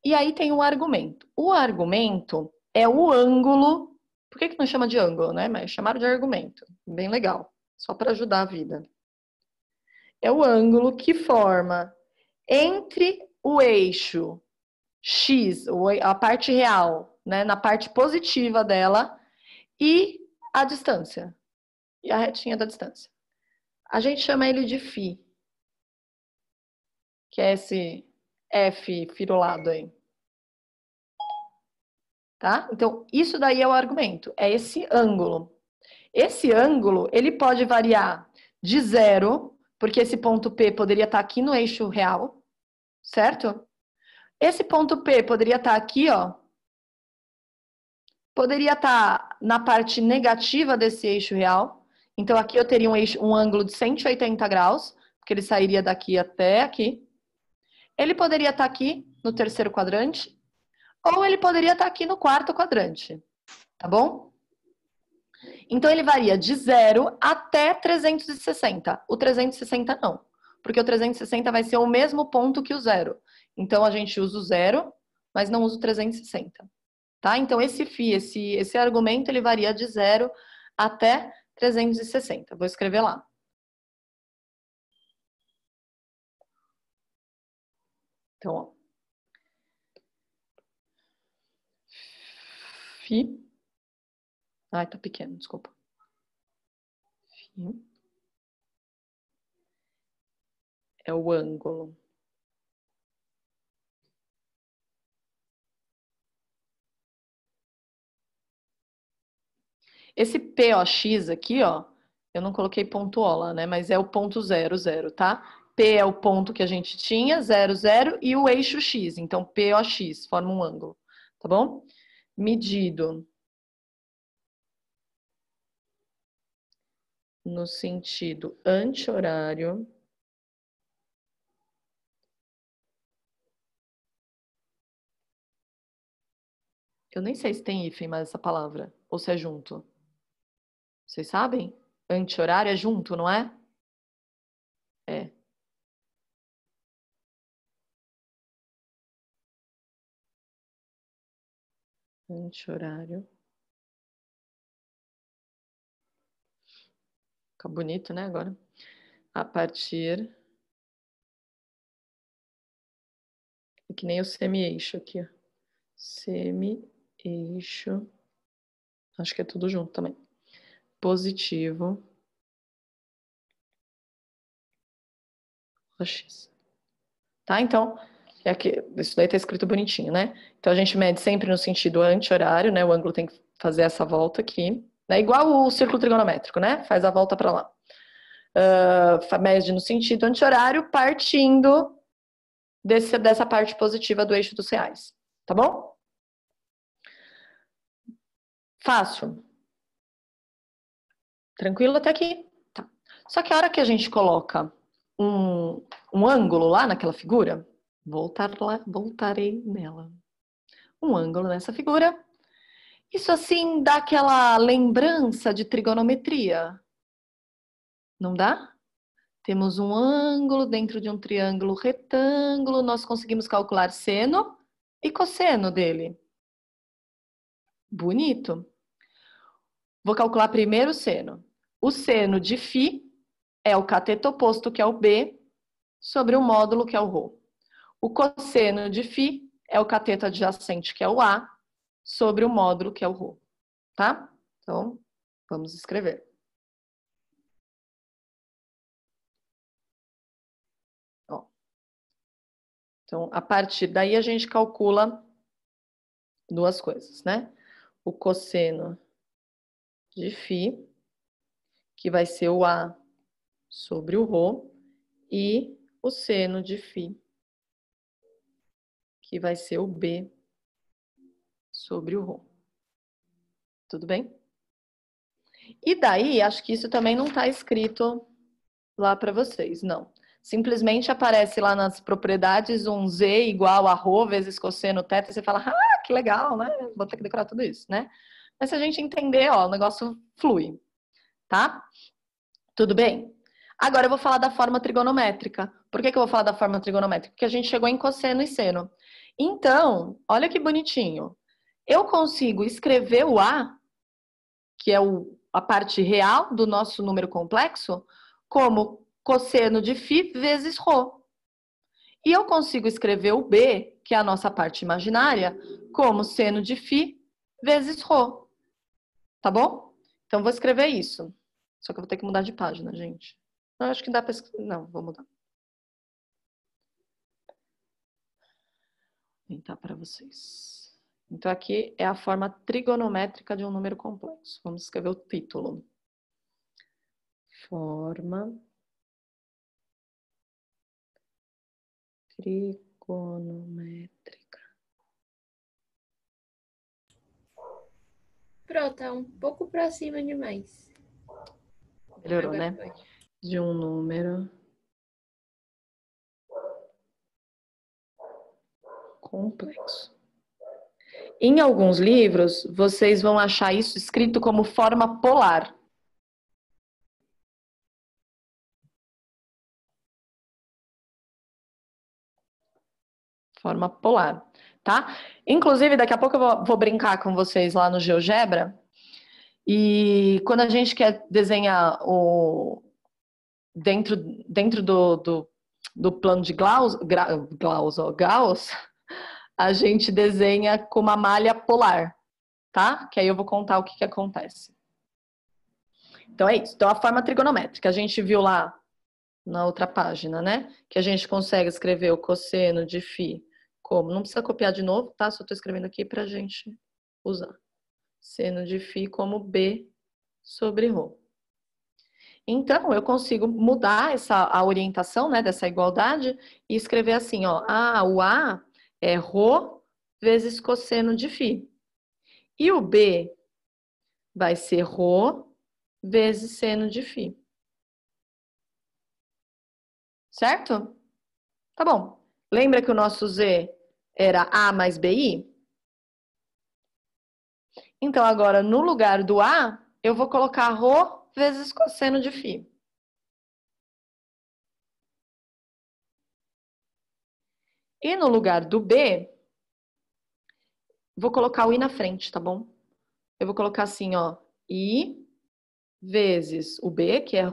E aí tem o argumento. O argumento é o ângulo. Por que não chama de ângulo, né? Mas chamaram de argumento. Bem legal. Só para ajudar a vida. É o ângulo que forma entre o eixo X, a parte real, né? Na parte positiva dela, e a distância. E a retinha da distância. A gente chama ele de φ. Que é esse F firulado aí. Tá? Então, isso daí é o argumento, é esse ângulo. Esse ângulo, ele pode variar de 0, porque esse ponto P poderia estar aqui no eixo real, certo? Esse ponto P poderia estar aqui, ó. Poderia estar na parte negativa desse eixo real. Então, aqui eu teria um ângulo de 180 graus, porque ele sairia daqui até aqui. Ele poderia estar aqui no terceiro quadrante, ou ele poderia estar aqui no quarto quadrante, tá bom? Então, ele varia de 0 até 360. O 360 não, porque o 360 vai ser o mesmo ponto que o 0. Então, a gente usa o 0, mas não usa o 360, tá? Então, esse argumento, ele varia de 0 até 360. Vou escrever lá. Então, ó. Φ. Ai, tá pequeno, desculpa. Φ é o ângulo. Esse POX aqui, ó, eu não coloquei ponto O lá, né? Mas é o ponto 00, tá? P é o ponto que a gente tinha, 00, e o eixo X. Então, POX forma um ângulo, tá bom? Medido no sentido anti-horário eu nem sei se tem hífen mais essa palavra, ou se é junto. Vocês sabem? Anti-horário é junto, não é? É. Anti-horário. Fica bonito, né, agora? A partir... É que nem o semi-eixo aqui, ó. Semi-eixo. Acho que é tudo junto também. Positivo. X. Tá? Então, isso daí tá escrito bonitinho, né? Então, a gente mede sempre no sentido anti-horário, né? O ângulo tem que fazer essa volta aqui. É igual o círculo trigonométrico, né? Faz a volta para lá. Mede no sentido anti-horário, partindo dessa parte positiva do eixo dos reais. Tá bom? Fácil. Tranquilo até aqui? Tá. Só que a hora que a gente coloca um ângulo lá naquela figura, voltarei nela. Um ângulo nessa figura. Isso assim dá aquela lembrança de trigonometria. Não dá? Temos um ângulo dentro de um triângulo retângulo, nós conseguimos calcular seno e cosseno dele. Bonito. Vou calcular primeiro o seno. O seno de φ é o cateto oposto, que é o B, sobre o módulo, que é o ρ. O cosseno de φ é o cateto adjacente, que é o A, sobre o módulo, que é o ρ. Tá? Então, vamos escrever. Então, a partir daí, a gente calcula duas coisas, né? O cosseno de φ, que vai ser o A sobre o ρ, e o seno de φ, que vai ser o B sobre o ρ. Tudo bem? E daí, acho que isso também não está escrito lá para vocês, não. Simplesmente aparece lá nas propriedades um z igual a ρ vezes cosseno θ, e você fala, ah, que legal, né? Vou ter que decorar tudo isso, né? Mas se a gente entender, ó, o negócio flui, tá? Tudo bem? Agora eu vou falar da forma trigonométrica. Por que eu vou falar da forma trigonométrica? Porque a gente chegou em cosseno e seno. Então, olha que bonitinho. Eu consigo escrever o A, que é a parte real do nosso número complexo, como cosseno de φ vezes ρ. E eu consigo escrever o B, que é a nossa parte imaginária, como seno de φ vezes ρ. Tá bom? Então, vou escrever isso. Só que eu vou ter que mudar de página, gente. Não, acho que dá para escrever. Não, vou mudar. Vou tentar para vocês. Então, aqui é a forma trigonométrica de um número complexo. Vamos escrever o título. Forma trigonométrica.
Pronto, tá um pouco pra cima demais.
Melhorou,
Agora
né?
foi.
De um número complexo. Em alguns livros, vocês vão achar isso escrito como forma polar. Forma polar, tá? Inclusive, daqui a pouco eu vou brincar com vocês lá no GeoGebra. E quando a gente quer desenhar dentro do plano de Gauss, a gente desenha com uma malha polar, tá? Que aí eu vou contar o que acontece. Então é isso. Então a forma trigonométrica, a gente viu lá na outra página, né? Que a gente consegue escrever o cosseno de φ como? Não precisa copiar de novo, tá? Só estou escrevendo aqui para a gente usar. Seno de φ como B sobre ρ. Então, eu consigo mudar a orientação, né, dessa igualdade e escrever assim, ó. O A é ρ vezes cosseno de φ. E o B vai ser ρ vezes seno de φ. Certo? Tá bom. Lembra que o nosso Z era A mais BI? Então, agora, no lugar do A, eu vou colocar ρ vezes cosseno de φ. E no lugar do B, vou colocar o I na frente, tá bom? Eu vou colocar assim, ó, I vezes o B, que é ρ,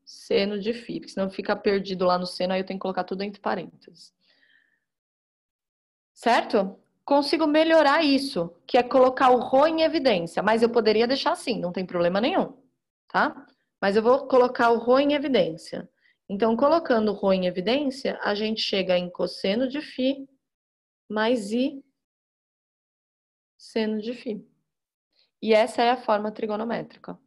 seno de φ, porque senão fica perdido lá no seno, aí eu tenho que colocar tudo entre parênteses. Certo? Consigo melhorar isso, que é colocar o ρ em evidência, mas eu poderia deixar assim, não tem problema nenhum, tá? Mas eu vou colocar o ρ em evidência. Então, colocando o ρ em evidência, a gente chega em cosseno de φ mais I seno de φ. E essa é a forma trigonométrica.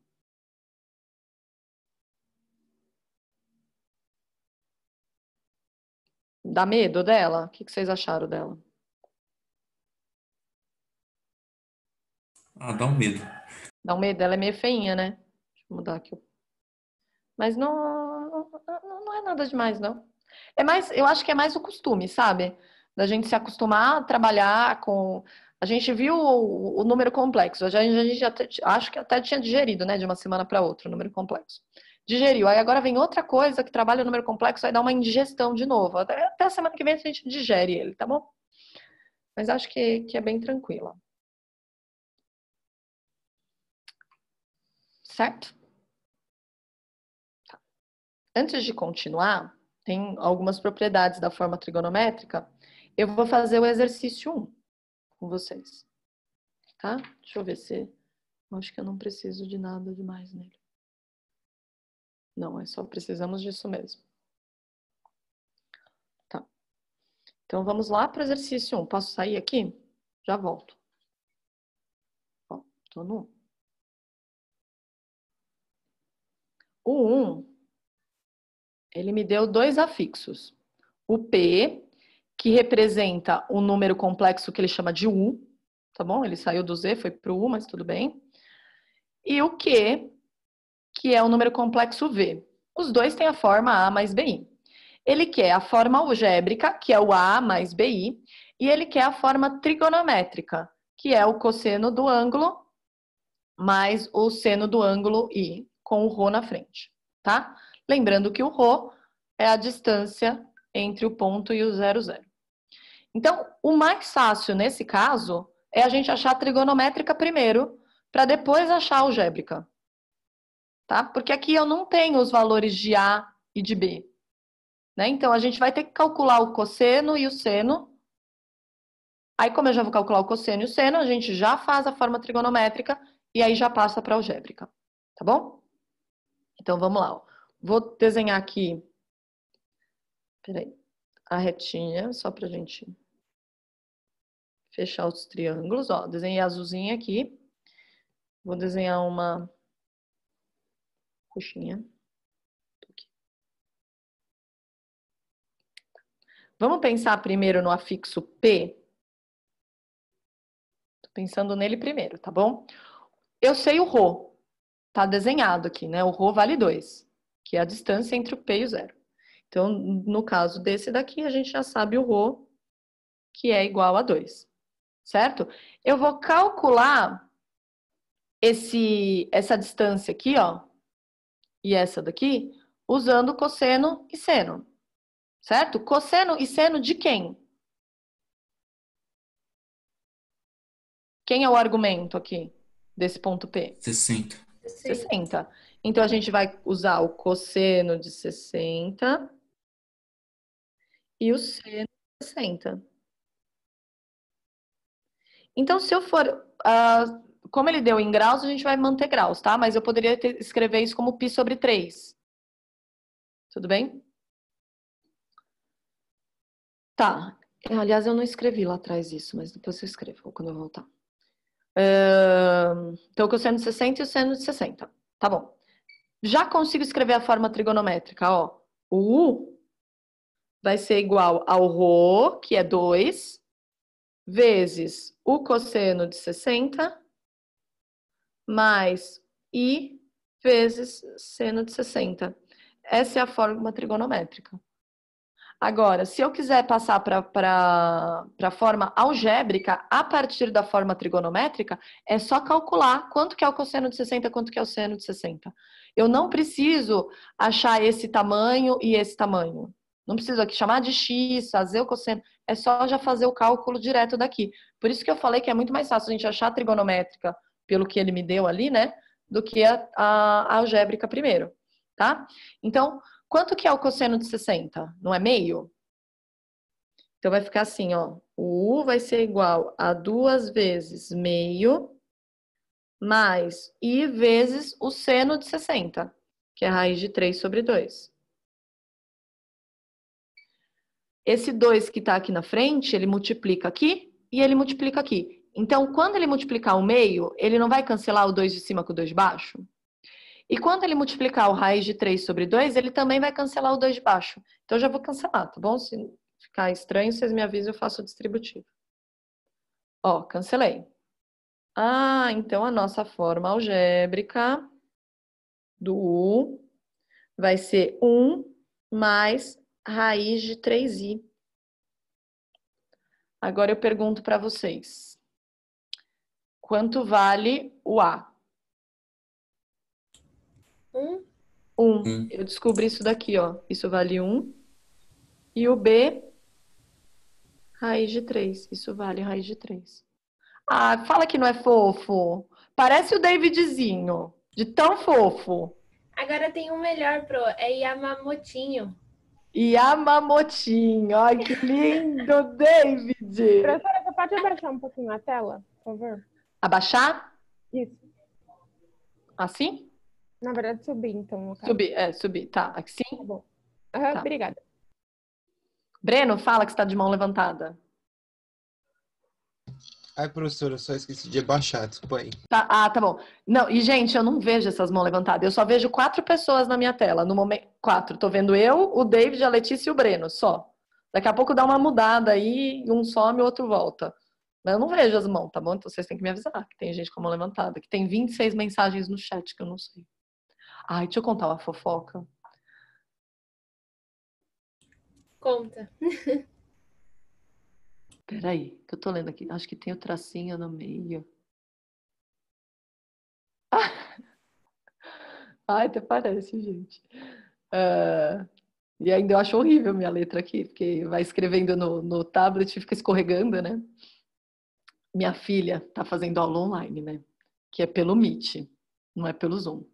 Dá medo dela? O que vocês acharam dela?
Ah, dá um medo.
Dá um medo? Ela é meio feinha, né? Deixa eu mudar aqui. Mas não é nada demais, não. É mais, eu acho que é mais o costume, sabe? Da gente se acostumar a trabalhar com... A gente viu o número complexo. A gente acho que até tinha digerido, né? De uma semana para outra, o número complexo. Digeriu. Aí agora vem outra coisa que trabalha o número complexo, aí dá uma indigestão de novo. Até a semana que vem a gente digere ele, tá bom? Mas acho que é bem tranquila. Certo? Tá. Antes de continuar, tem algumas propriedades da forma trigonométrica. Eu vou fazer o exercício 1 com vocês. Tá? Deixa eu ver se... Acho que eu não preciso de nada demais nele. Não, só precisamos disso mesmo. Tá. Então, vamos lá para o exercício 1. Posso sair aqui? Já volto. Ó, tô no 1. O 1, ele me deu 2 afixos. O P, que representa um número complexo que ele chama de U, tá bom? Ele saiu do Z, foi para o U, mas tudo bem. E o Q, que é o número complexo V. Os dois têm a forma A mais BI. Ele quer a forma algébrica, que é o A mais BI, e ele quer a forma trigonométrica, que é o cosseno do ângulo mais o seno do ângulo I, com o ρ na frente, tá? Lembrando que o ρ é a distância entre o ponto e o 0, 0. Então, o mais fácil nesse caso é a gente achar a trigonométrica primeiro, para depois achar a algébrica, tá? Porque aqui eu não tenho os valores de A e de B, né? Então, a gente vai ter que calcular o cosseno e o seno. Aí, como eu já vou calcular o cosseno e o seno, a gente já faz a forma trigonométrica e aí já passa para a algébrica, tá bom? Então, vamos lá. Ó. Vou desenhar aqui, peraí, a retinha, só para a gente fechar os triângulos. Ó, desenhei azulzinha aqui. Vou desenhar uma coxinha. Vamos pensar primeiro no afixo P? Tô pensando nele primeiro, tá bom? Eu sei o ρ. Tá desenhado aqui, né? O ρ vale 2, que é a distância entre o P e o 0. Então, no caso desse daqui, a gente já sabe o ρ, que é igual a 2, certo? Eu vou calcular essa distância aqui, ó, e essa daqui, usando cosseno e seno, certo? Cosseno e seno de quem? Quem é o argumento aqui desse ponto P?
60.
60. Então, a gente vai usar o cosseno de 60 e o seno de 60. Então, se eu for... como ele deu em graus, a gente vai manter graus, tá? Mas eu poderia escrever isso como π sobre 3. Tudo bem? Tá. Aliás, eu não escrevi lá atrás isso, mas depois eu escrevo quando eu voltar. Então, o cosseno de 60 e o seno de 60. Tá bom. Já consigo escrever a forma trigonométrica, ó. O U vai ser igual ao ρ, que é 2, vezes o cosseno de 60, mais I vezes seno de 60. Essa é a forma trigonométrica. Agora, se eu quiser passar para a forma algébrica, a partir da forma trigonométrica, é só calcular quanto que é o cosseno de 60, quanto que é o seno de 60. Eu não preciso achar esse tamanho e esse tamanho. Não preciso aqui chamar de x, fazer o cosseno. É só já fazer o cálculo direto daqui. Por isso que eu falei que é muito mais fácil a gente achar a trigonométrica pelo que ele me deu ali, né? Do que a algébrica primeiro, tá? Então, quanto que é o cosseno de 60? Não é meio? Então, vai ficar assim, ó. O U vai ser igual a 2 vezes meio mais I vezes o seno de 60, que é a raiz de 3 sobre 2. Esse 2 que está aqui na frente, ele multiplica aqui e ele multiplica aqui. Então, quando ele multiplicar o meio, ele não vai cancelar o 2 de cima com o 2 de baixo? E quando ele multiplicar o raiz de 3 sobre 2, ele também vai cancelar o 2 de baixo. Então, eu já vou cancelar, tá bom? Se ficar estranho, vocês me avisam, eu faço o distributivo. Ó, cancelei. Ah, então a nossa forma algébrica do U vai ser 1 mais raiz de 3i. Agora eu pergunto para vocês. Quanto vale o A? 1. Eu descobri isso daqui, ó. Isso vale 1. E o B, raiz de 3. Isso vale raiz de 3. Ah, fala que não é fofo. Parece o Davidzinho. De tão fofo.
Agora tem um melhor, Pro. É Yamamotinho.
Yamamotinho. Ai, que lindo, David.
Professora, você pode abaixar um pouquinho a tela, por favor?
Abaixar?
Isso.
Assim?
Na verdade, subir, então.
Subir, subir. Tá, assim?
Tá bom. Tá. Obrigada.
Breno, fala que você está de mão levantada.
Ai, professora, eu só esqueci de abaixar, desculpa aí.
Tá bom. Não, e gente, eu não vejo essas mãos levantadas. Eu só vejo 4 pessoas na minha tela. No momento, 4. Tô vendo eu, o David, a Letícia e o Breno, só. Daqui a pouco dá uma mudada aí, um some, o outro volta. Mas eu não vejo as mãos, tá bom? Então vocês têm que me avisar que tem gente com a mão levantada, que tem 26 mensagens no chat que eu não sei. Ai, deixa eu contar uma fofoca.
Conta.
Peraí, que eu tô lendo aqui. Acho que tem o tracinho no meio. Ai, até parece, gente. E ainda eu acho horrível minha letra aqui, porque vai escrevendo no tablet e fica escorregando, né? Minha filha tá fazendo aula online, né? Que é pelo Meet, não é pelo Zoom.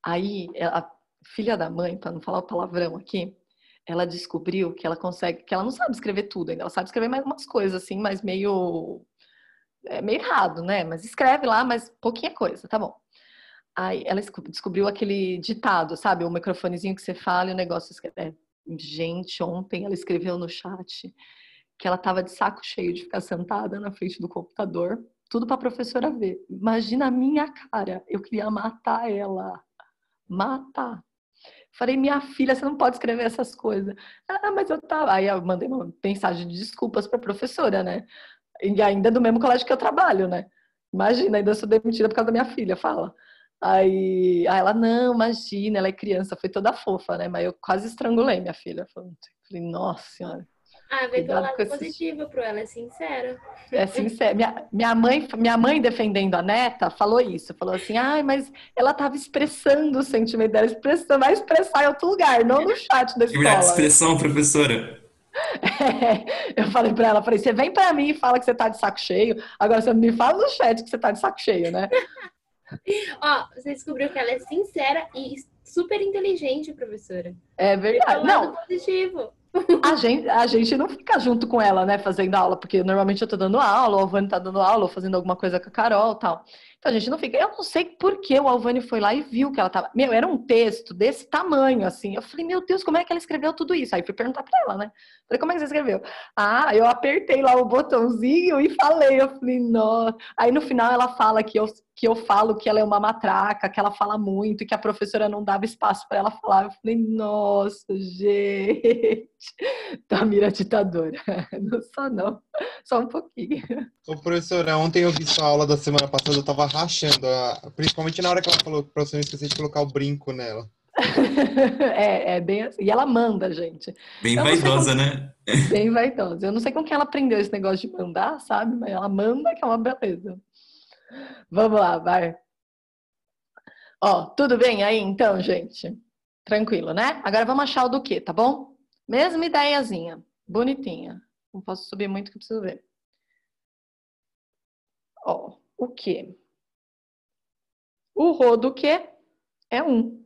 Aí, a filha da mãe, para não falar o palavrão aqui, ela descobriu que ela consegue, que ela não sabe escrever tudo ainda, ela sabe escrever mais umas coisas assim, mas meio errado, né? Mas escreve lá, mas pouquinha coisa, tá bom. Aí ela descobriu aquele ditado, sabe? O microfonezinho que você fala e o negócio escreve. Gente, ontem ela escreveu no chat que ela tava de saco cheio de ficar sentada na frente do computador, tudo pra professora ver. Imagina a minha cara, eu queria matar ela. Matar. Falei, minha filha, você não pode escrever essas coisas. Ah, mas eu tava. Aí eu mandei uma mensagem de desculpas pra professora, né? E ainda do mesmo colégio que eu trabalho, né? Imagina, ainda sou demitida por causa da minha filha, fala. Aí ela, não, imagina, ela é criança, foi toda fofa, né? Mas eu quase estrangulei minha filha. Falei, nossa senhora.
Vem pelo
Cuidado
lado
com esses...
positivo pro ela, é sincera.
É sincero. Minha mãe defendendo a neta falou isso. Falou assim, ai, mas ela estava expressando o sentimento dela. Vai expressar em outro lugar, não no chat da
Liberdade de
escola.
expressão, professora.
Eu falei pra ela, você vem pra mim e fala que você tá de saco cheio, agora você me fala no chat que você tá de saco cheio, né?
Ó, você descobriu que ela é sincera e super inteligente, professora.
É verdade. Não,
positivo.
A gente não fica junto com ela, né, fazendo aula, porque normalmente eu tô dando aula, o Alvani tá dando aula, ou fazendo alguma coisa com a Carol e tal. Então a gente não fica. Eu não sei por que o Alvani foi lá e viu que ela tava. Meu, era um texto desse tamanho, assim. Eu falei, meu Deus, como é que ela escreveu tudo isso? Aí fui perguntar pra ela, né? Falei, como é que você escreveu? Ah, eu apertei lá o botãozinho e falei. Eu falei, nossa. Aí no final ela fala que eu falo que ela é uma matraca, que ela fala muito, e que a professora não dava espaço para ela falar. Eu falei, nossa, gente. Tamira ditadora. Não só não. Só um pouquinho.
Ô, professora, ontem eu vi sua aula da semana passada, eu tava rachando, principalmente na hora que ela falou que o professor esqueceu de colocar o brinco nela.
É bem assim. E ela manda, gente.
Bem vaidosa, né?
Bem vaidosa. Eu não sei com quem ela aprendeu esse negócio de mandar, sabe? Mas ela manda que é uma beleza. Vamos lá, vai. Ó, tudo bem aí então, gente? Tranquilo, né? Agora vamos achar o do quê, tá bom? Mesma ideiazinha. Bonitinha. Não posso subir muito que eu preciso ver. Ó, o quê? O rho do quê? É 1.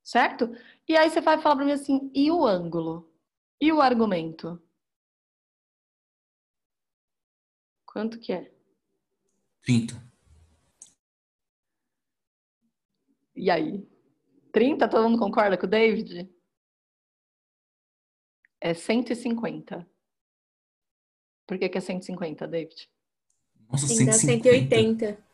Certo? E aí você vai falar para mim assim, e o ângulo? E o argumento? Quanto que é?
30.
E aí? 30? Todo mundo concorda com o David? É 150. Por que é 150, David?
Nossa,
Tem que dar
150.
180.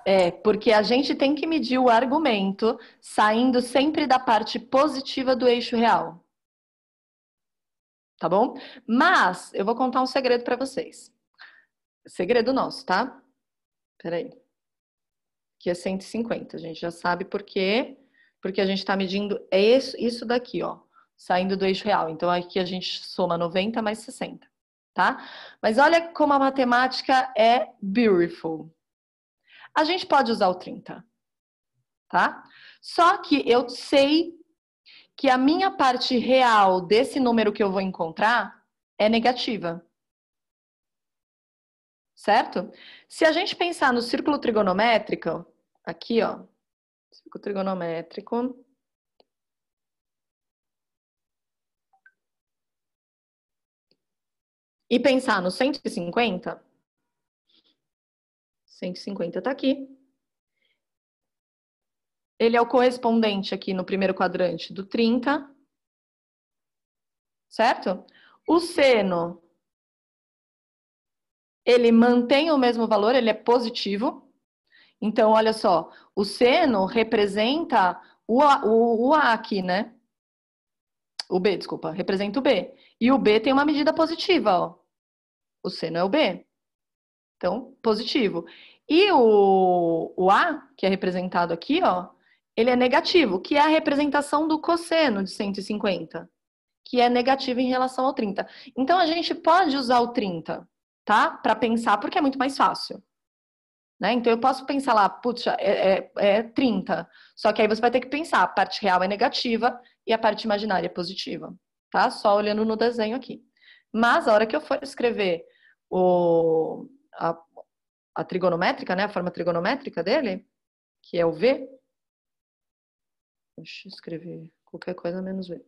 É, porque a gente tem que medir o argumento saindo sempre da parte positiva do eixo real. Tá bom? Mas eu vou contar um segredo para vocês. Segredo nosso, tá? Peraí. Que é 150. A gente já sabe por quê. Porque a gente está medindo isso daqui, ó. Saindo do eixo real. Então aqui a gente soma 90 mais 60. Tá? Mas olha como a matemática é beautiful. A gente pode usar o 30. Tá? Só que eu sei que a minha parte real desse número que eu vou encontrar é negativa. Certo? Se a gente pensar no círculo trigonométrico, aqui, ó, círculo trigonométrico, e pensar no 150, 150 tá aqui. Ele é o correspondente aqui no primeiro quadrante do 30, certo? O seno, ele mantém o mesmo valor, ele é positivo. Então, olha só, o seno representa o A aqui, né? O B, desculpa, representa o B. E o B tem uma medida positiva, ó. O seno é o B. Então, positivo. E o A, que é representado aqui, ó, ele é negativo, que é a representação do cosseno de 150, que é negativo em relação ao 30. Então, a gente pode usar o 30, tá? Para pensar, porque é muito mais fácil. Né? Então, eu posso pensar lá, putz, é 30. Só que aí você vai ter que pensar, a parte real é negativa e a parte imaginária é positiva. Tá? Só olhando no desenho aqui. Mas, a hora que eu for escrever a trigonométrica, né? A forma trigonométrica dele, que é o V. Deixa eu escrever qualquer coisa menos V.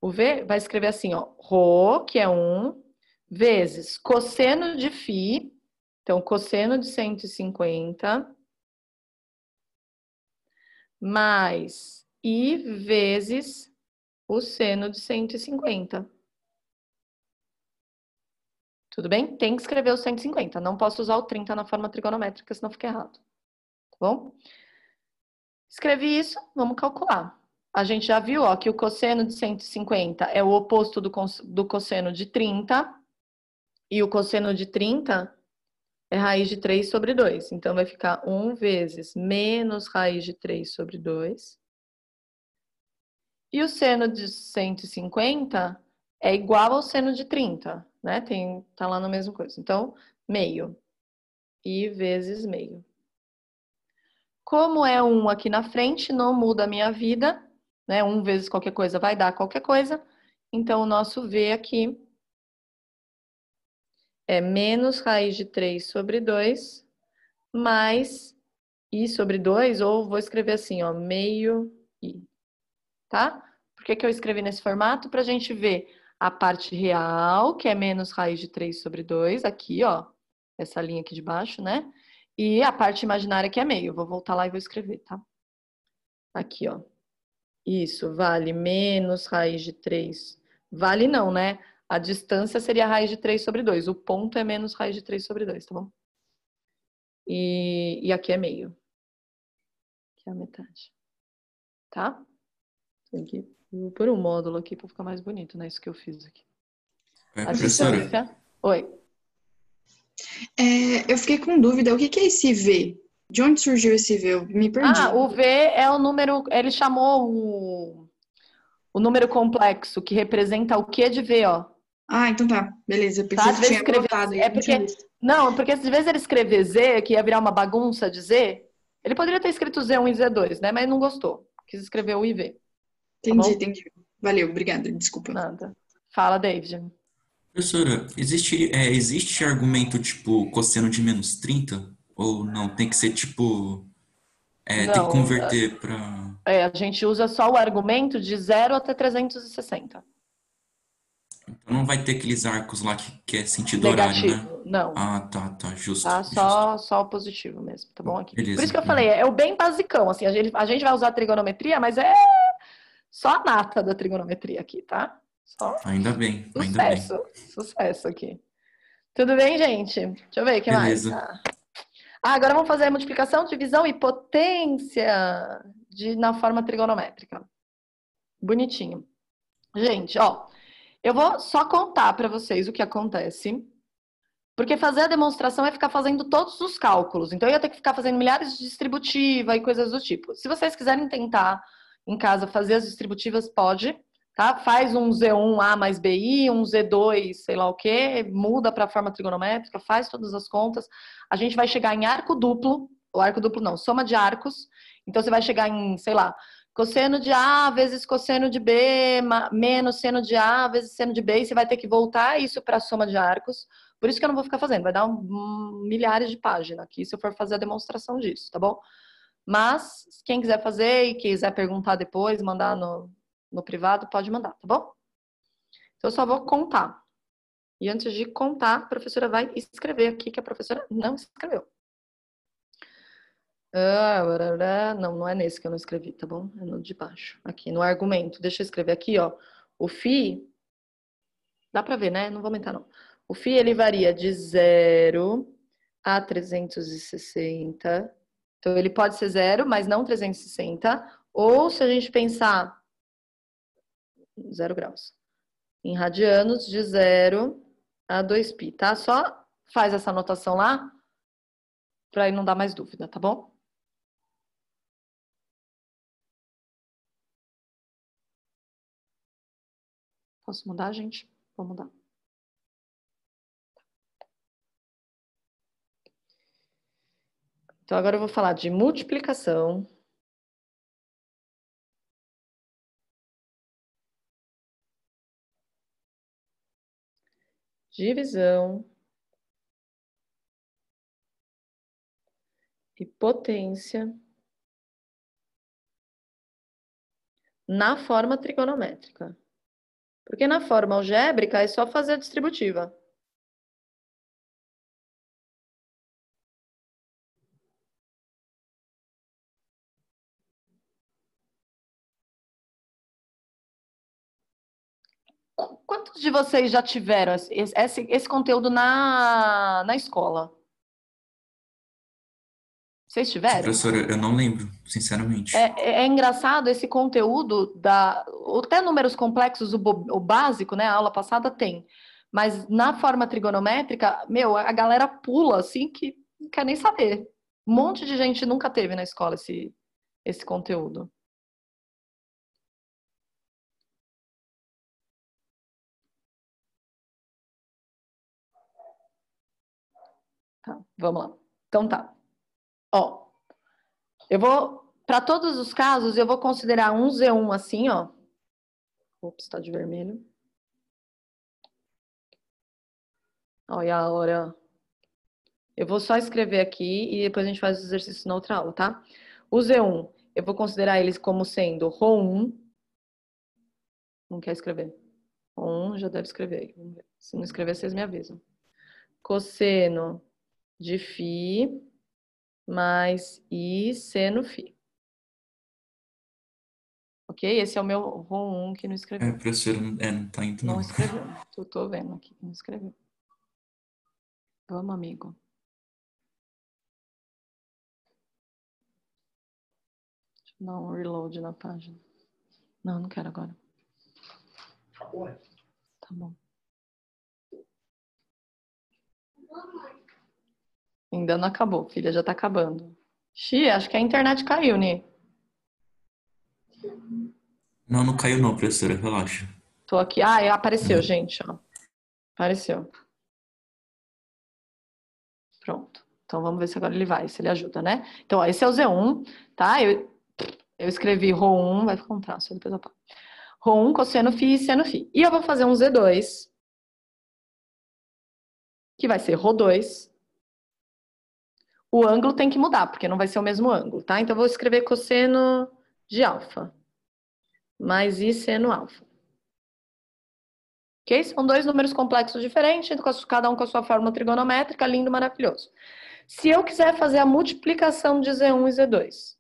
O V vai escrever assim, ó. Rho, que é 1, vezes cosseno de φ. Então, cosseno de 150 mais I vezes o seno de 150. Tudo bem? Tem que escrever o 150. Não posso usar o 30 na forma trigonométrica, senão fica errado. Tá bom? Escrevi isso, vamos calcular. A gente já viu, ó, que o cosseno de 150 é o oposto do cosseno de 30. E o cosseno de 30 é raiz de 3 sobre 2. Então, vai ficar 1 vezes menos raiz de 3 sobre 2. E o seno de 150 é igual ao seno de 30, né? Tá lá na mesma coisa. Então, meio. I vezes meio. Como é 1 aqui na frente, não muda a minha vida, né? 1 vezes qualquer coisa vai dar qualquer coisa. Então, o nosso V aqui é menos raiz de 3 sobre 2, mais I sobre 2, ou vou escrever assim, ó, meio I, tá? Por que eu escrevi nesse formato? Para a gente ver a parte real, que é menos raiz de 3 sobre 2, aqui, ó, essa linha aqui de baixo, né? E a parte imaginária, que é meio. Vou voltar lá e vou escrever, tá? Aqui, ó. Isso, vale menos raiz de 3. Vale não, né? A distância seria raiz de 3 sobre 2. O ponto é menos raiz de 3 sobre 2, tá bom? E aqui é meio. Que é a metade. Tá? Tem que pôr um módulo aqui para ficar mais bonito, né? Isso que eu fiz aqui. A distância... Oi.
Eu fiquei com dúvida. O que é esse V? De onde surgiu esse V? Eu me perdi.
O V é o número... Ele chamou o número complexo, que representa o Q de V, ó.
Então tá. Beleza. Eu pensei que tinha anotado.
Porque às vezes ele escrever Z, que ia virar uma bagunça de Z, ele poderia ter escrito Z1 e Z2, né? Mas não gostou. Quis escrever o IV.
Entendi. Valeu, obrigada. Desculpa.
Nada. Fala, David.
Professora, existe argumento tipo cosseno de menos 30? Ou não? Tem que ser tipo... tem que converter para...
A gente usa só o argumento de 0 até 360.
Então não vai ter aqueles arcos lá que é sentido
negativo,
horário, né?
Não.
Tá, justo.
Tá, só o positivo mesmo, tá bom? Aqui.
Beleza.
Por isso que eu falei, é o bem basicão, assim, a gente vai usar a trigonometria, mas é só a nata da trigonometria aqui, tá? Só
ainda bem.
Sucesso aqui. Tudo bem, gente? Deixa eu ver o que mais. Agora vamos fazer a multiplicação, divisão e potência na forma trigonométrica. Bonitinho. Gente, ó, eu vou só contar para vocês o que acontece, porque fazer a demonstração é ficar fazendo todos os cálculos. Então, eu ia ter que ficar fazendo milhares de distributiva e coisas do tipo. Se vocês quiserem tentar em casa fazer as distributivas, pode, tá? Faz um Z1A mais BI, um Z2, sei lá o quê, muda para a forma trigonométrica, faz todas as contas. A gente vai chegar em arco duplo, ou arco duplo não, soma de arcos. Então, você vai chegar em, sei lá, cosseno de A vezes cosseno de B, menos seno de A vezes seno de B, e você vai ter que voltar isso para a soma de arcos. Por isso que eu não vou ficar fazendo, vai dar milhares de páginas aqui se eu for fazer a demonstração disso, tá bom? Mas, quem quiser fazer e quiser perguntar depois, mandar no privado, pode mandar, tá bom? Então, eu só vou contar. E antes de contar, a professora vai escrever aqui que a professora não escreveu. Não é nesse que eu não escrevi, tá bom? É no de baixo. Aqui, no argumento. Deixa eu escrever aqui, ó. O φ Dá pra ver, né? Não vou aumentar, não. O φ, ele varia de 0 a 360. Então, ele pode ser 0, mas não 360. Ou, se a gente pensar 0 graus, em radianos, de 0 a 2π, tá? Só faz essa anotação lá, pra aí não dar mais dúvida, tá bom? Posso mudar, gente? Vou mudar. Então, agora eu vou falar de multiplicação. Divisão. E potência. Na forma trigonométrica. Porque na forma algébrica é só fazer a distributiva. Quantos de vocês já tiveram esse conteúdo na escola? Vocês tiveram?
Professora, eu não lembro, sinceramente.
É engraçado esse conteúdo, até números complexos, o básico, né? A aula passada tem. Mas na forma trigonométrica, meu, a galera pula assim que não quer nem saber. Um monte de gente nunca teve na escola esse conteúdo. Tá, vamos lá. Então tá. Ó, eu vou, para todos os casos, eu vou considerar um Z1 assim, ó. Ops, tá de vermelho. Olha a hora. Eu vou só escrever aqui e depois a gente faz o exercício na outra aula, tá? O Z1, eu vou considerar eles como sendo Ρ1. Não quer escrever? Ρ1 já deve escrever aí. Vamos ver. Se não escrever, vocês me avisam. Cosseno de φ mais I seno φ. Ok? Esse é o meu Ρ1 que não escreveu.
Professor, não tá indo, não.
Não escreveu. Eu tô vendo aqui que não escreveu. Vamos, amigo. Deixa eu dar um reload na página. Não quero agora.
Acabou?
Tá bom. Ainda não acabou, filha. Já tá acabando. Xi, acho que a internet caiu, né?
Não caiu não, professora, relaxa.
Tô aqui. Ah, apareceu, gente, ó. Apareceu. Pronto. Então, vamos ver se agora ele vai, se ele ajuda, né? Então, ó, esse é o Z1, tá? Eu escrevi Ρ1, vai ficar um traço, depois eu falo. Ρ1, cosseno φ e seno φ. E eu vou fazer um Z2, que vai ser Ρ2. O ângulo tem que mudar, porque não vai ser o mesmo ângulo, tá? Então, eu vou escrever cosseno de alfa mais I seno alfa. Ok? São dois números complexos diferentes, cada um com a sua fórmula trigonométrica, lindo, maravilhoso. Se eu quiser fazer a multiplicação de Z1 e Z2,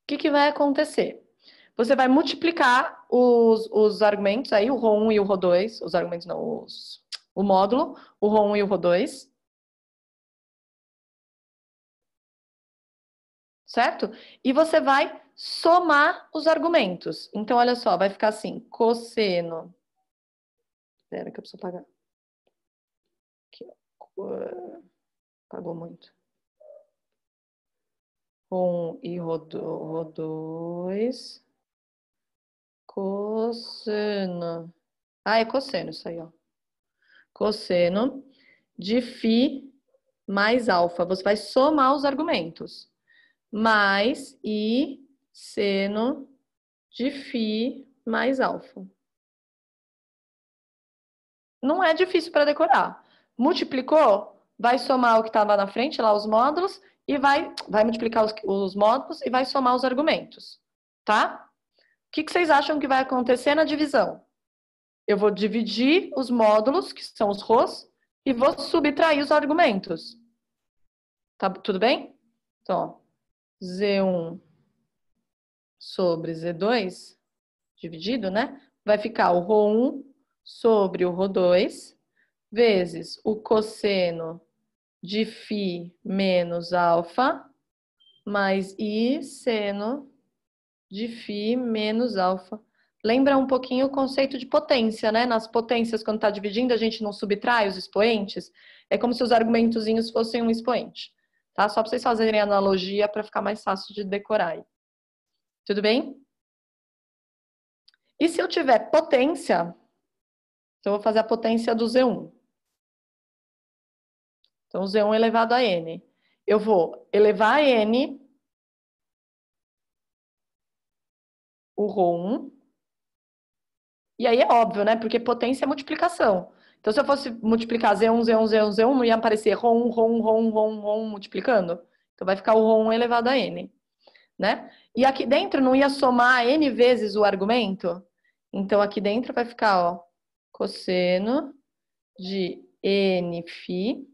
o que vai acontecer? Você vai multiplicar os argumentos aí, o Ρ1 e o Ρ2, os argumentos não, o módulo, o Ρ1 e o Ρ2. Certo? E você vai somar os argumentos. Então, olha só, vai ficar assim, cosseno. Espera que eu preciso apagar. Aqui, ó. Apagou muito. Ρ1 e Ρ2. Cosseno. Ah, é cosseno isso aí, ó. Cosseno de φ mais alfa. Você vai somar os argumentos. Mais I seno de φ mais alfa. Não é difícil para decorar. Multiplicou, vai somar o que estava na frente, lá os módulos, e vai multiplicar os módulos e vai somar os argumentos. Tá? O que vocês acham que vai acontecer na divisão? Eu vou dividir os módulos, que são os R's, e vou subtrair os argumentos. Tá tudo bem? Então, ó. Z1 sobre Z2, dividido, né? vai ficar o Rho1 sobre o Rho2 vezes o cosseno de φ menos alfa mais I seno de φ menos alfa. Lembra um pouquinho o conceito de potência, né? Nas potências, quando está dividindo, a gente não subtrai os expoentes. É como se os argumentozinhos fossem um expoente. Tá? Só para vocês fazerem analogia para ficar mais fácil de decorar aí. Tudo bem? E se eu tiver potência, então eu vou fazer a potência do Z1. Então, Z1 elevado a N. Eu vou elevar a N, o Rho1, e aí é óbvio, né? Porque potência é multiplicação. Então, se eu fosse multiplicar Z1, Z1, Z1, Z1, não ia aparecer Rho1, Rho1, Rho1, Rho1, Rho1 multiplicando? Então, vai ficar o Rho1 elevado a N, né? E aqui dentro não ia somar N vezes o argumento? Então, aqui dentro vai ficar, ó, cosseno de Nφ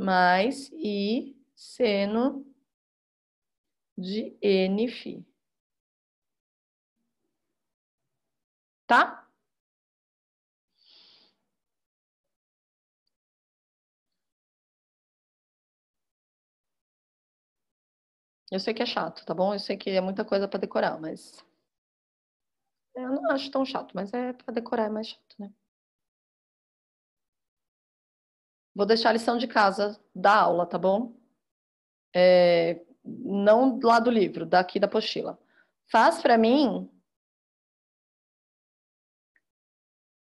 mais I seno de Nφ. Tá? Eu sei que é chato, tá bom? Eu sei que é muita coisa para decorar, mas eu não acho tão chato, mas é para decorar é mais chato, né? Vou deixar a lição de casa da aula, tá bom? Não lá do livro, daqui da apostila. Faz para mim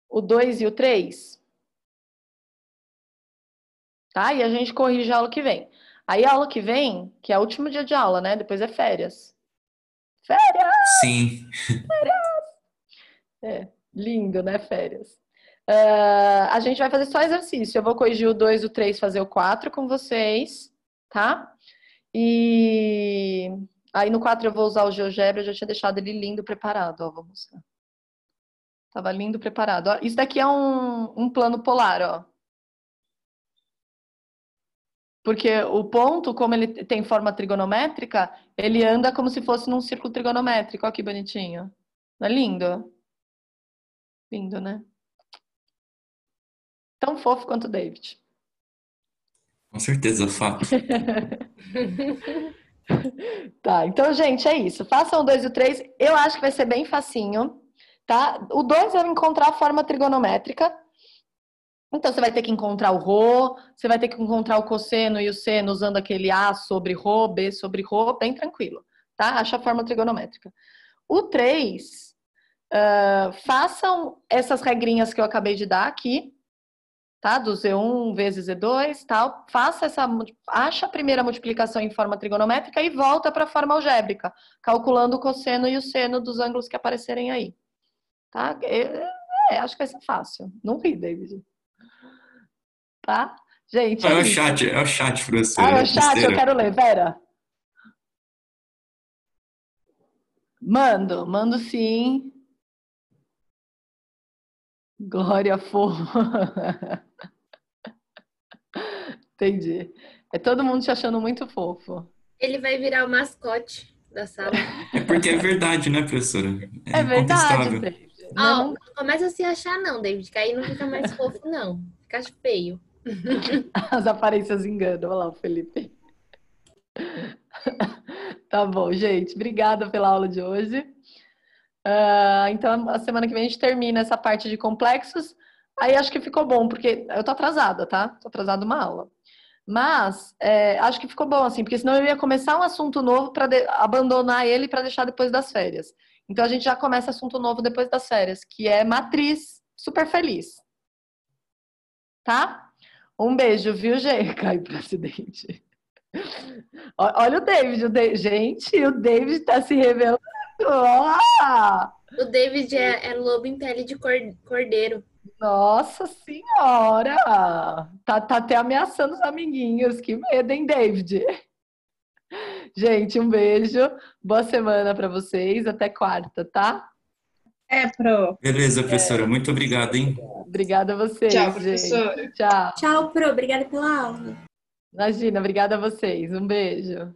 o 2 e o 3, tá? E a gente corrige a aula que vem. Aí a aula que vem, que é o último dia de aula, né? Depois é férias. Férias!
Sim.
Férias! Lindo, né? Férias. A gente vai fazer só exercício. Eu vou corrigir o 2, o 3, fazer o 4 com vocês, tá? E aí no 4 eu vou usar o GeoGebra, eu já tinha deixado ele lindo, preparado, ó, vou mostrar. Tava lindo, preparado. Ó, isso daqui é um plano polar, ó. Porque o ponto, como ele tem forma trigonométrica, ele anda como se fosse num círculo trigonométrico. Olha que bonitinho. Não é lindo? Lindo, né? Tão fofo quanto o David.
Com certeza, fato.
Tá, então, gente, é isso. Façam o 2 e o 3. Eu acho que vai ser bem facinho, tá? O 2 é encontrar a forma trigonométrica. Então, você vai ter que encontrar o Rho, você vai ter que encontrar o cosseno e o seno usando aquele A sobre Rho, B sobre Rho, bem tranquilo, tá? Acha a forma trigonométrica. O 3, façam essas regrinhas que eu acabei de dar aqui, tá? Do Z1 vezes Z2, tal. Acha a primeira multiplicação em forma trigonométrica e volta para a forma algébrica, calculando o cosseno e o seno dos ângulos que aparecerem aí, tá? Acho que vai ser fácil. Não ri, David. Tá? Gente,
é o chat, professora.
É o chat, eu quero ler, pera. Mando sim. Glória fofo. Entendi. É todo mundo te achando muito fofo.
Ele vai virar o mascote da sala.
É porque é verdade, né, professora?
É verdade, David.
Não começa a se achar não, David, que aí não fica mais fofo, não. Fica feio.
As aparências enganam. Olha lá o Felipe. Tá bom, gente. Obrigada pela aula de hoje. Então, a semana que vem a gente termina essa parte de complexos. Aí acho que ficou bom, porque eu tô atrasada, tá? Tô atrasada uma aula. Mas acho que ficou bom, assim, porque senão eu ia começar um assunto novo para abandonar ele para deixar depois das férias. Então, a gente já começa assunto novo depois das férias, que é matriz super feliz. Tá? Um beijo, viu, gente? Caiu pro acidente. Olha o David. Gente, o David tá se revelando.
O David é lobo em pele de cordeiro.
Nossa senhora! Tá até ameaçando os amiguinhos. Que medo, hein, David? Gente, um beijo. Boa semana para vocês. Até quarta, tá?
Pro.
Beleza, professora. Muito obrigado, hein?
Obrigada a vocês,
Tchau,
gente.
professora.
Tchau.
Tchau, Pro. Obrigada pela aula.
Imagina, obrigada a vocês. Um beijo.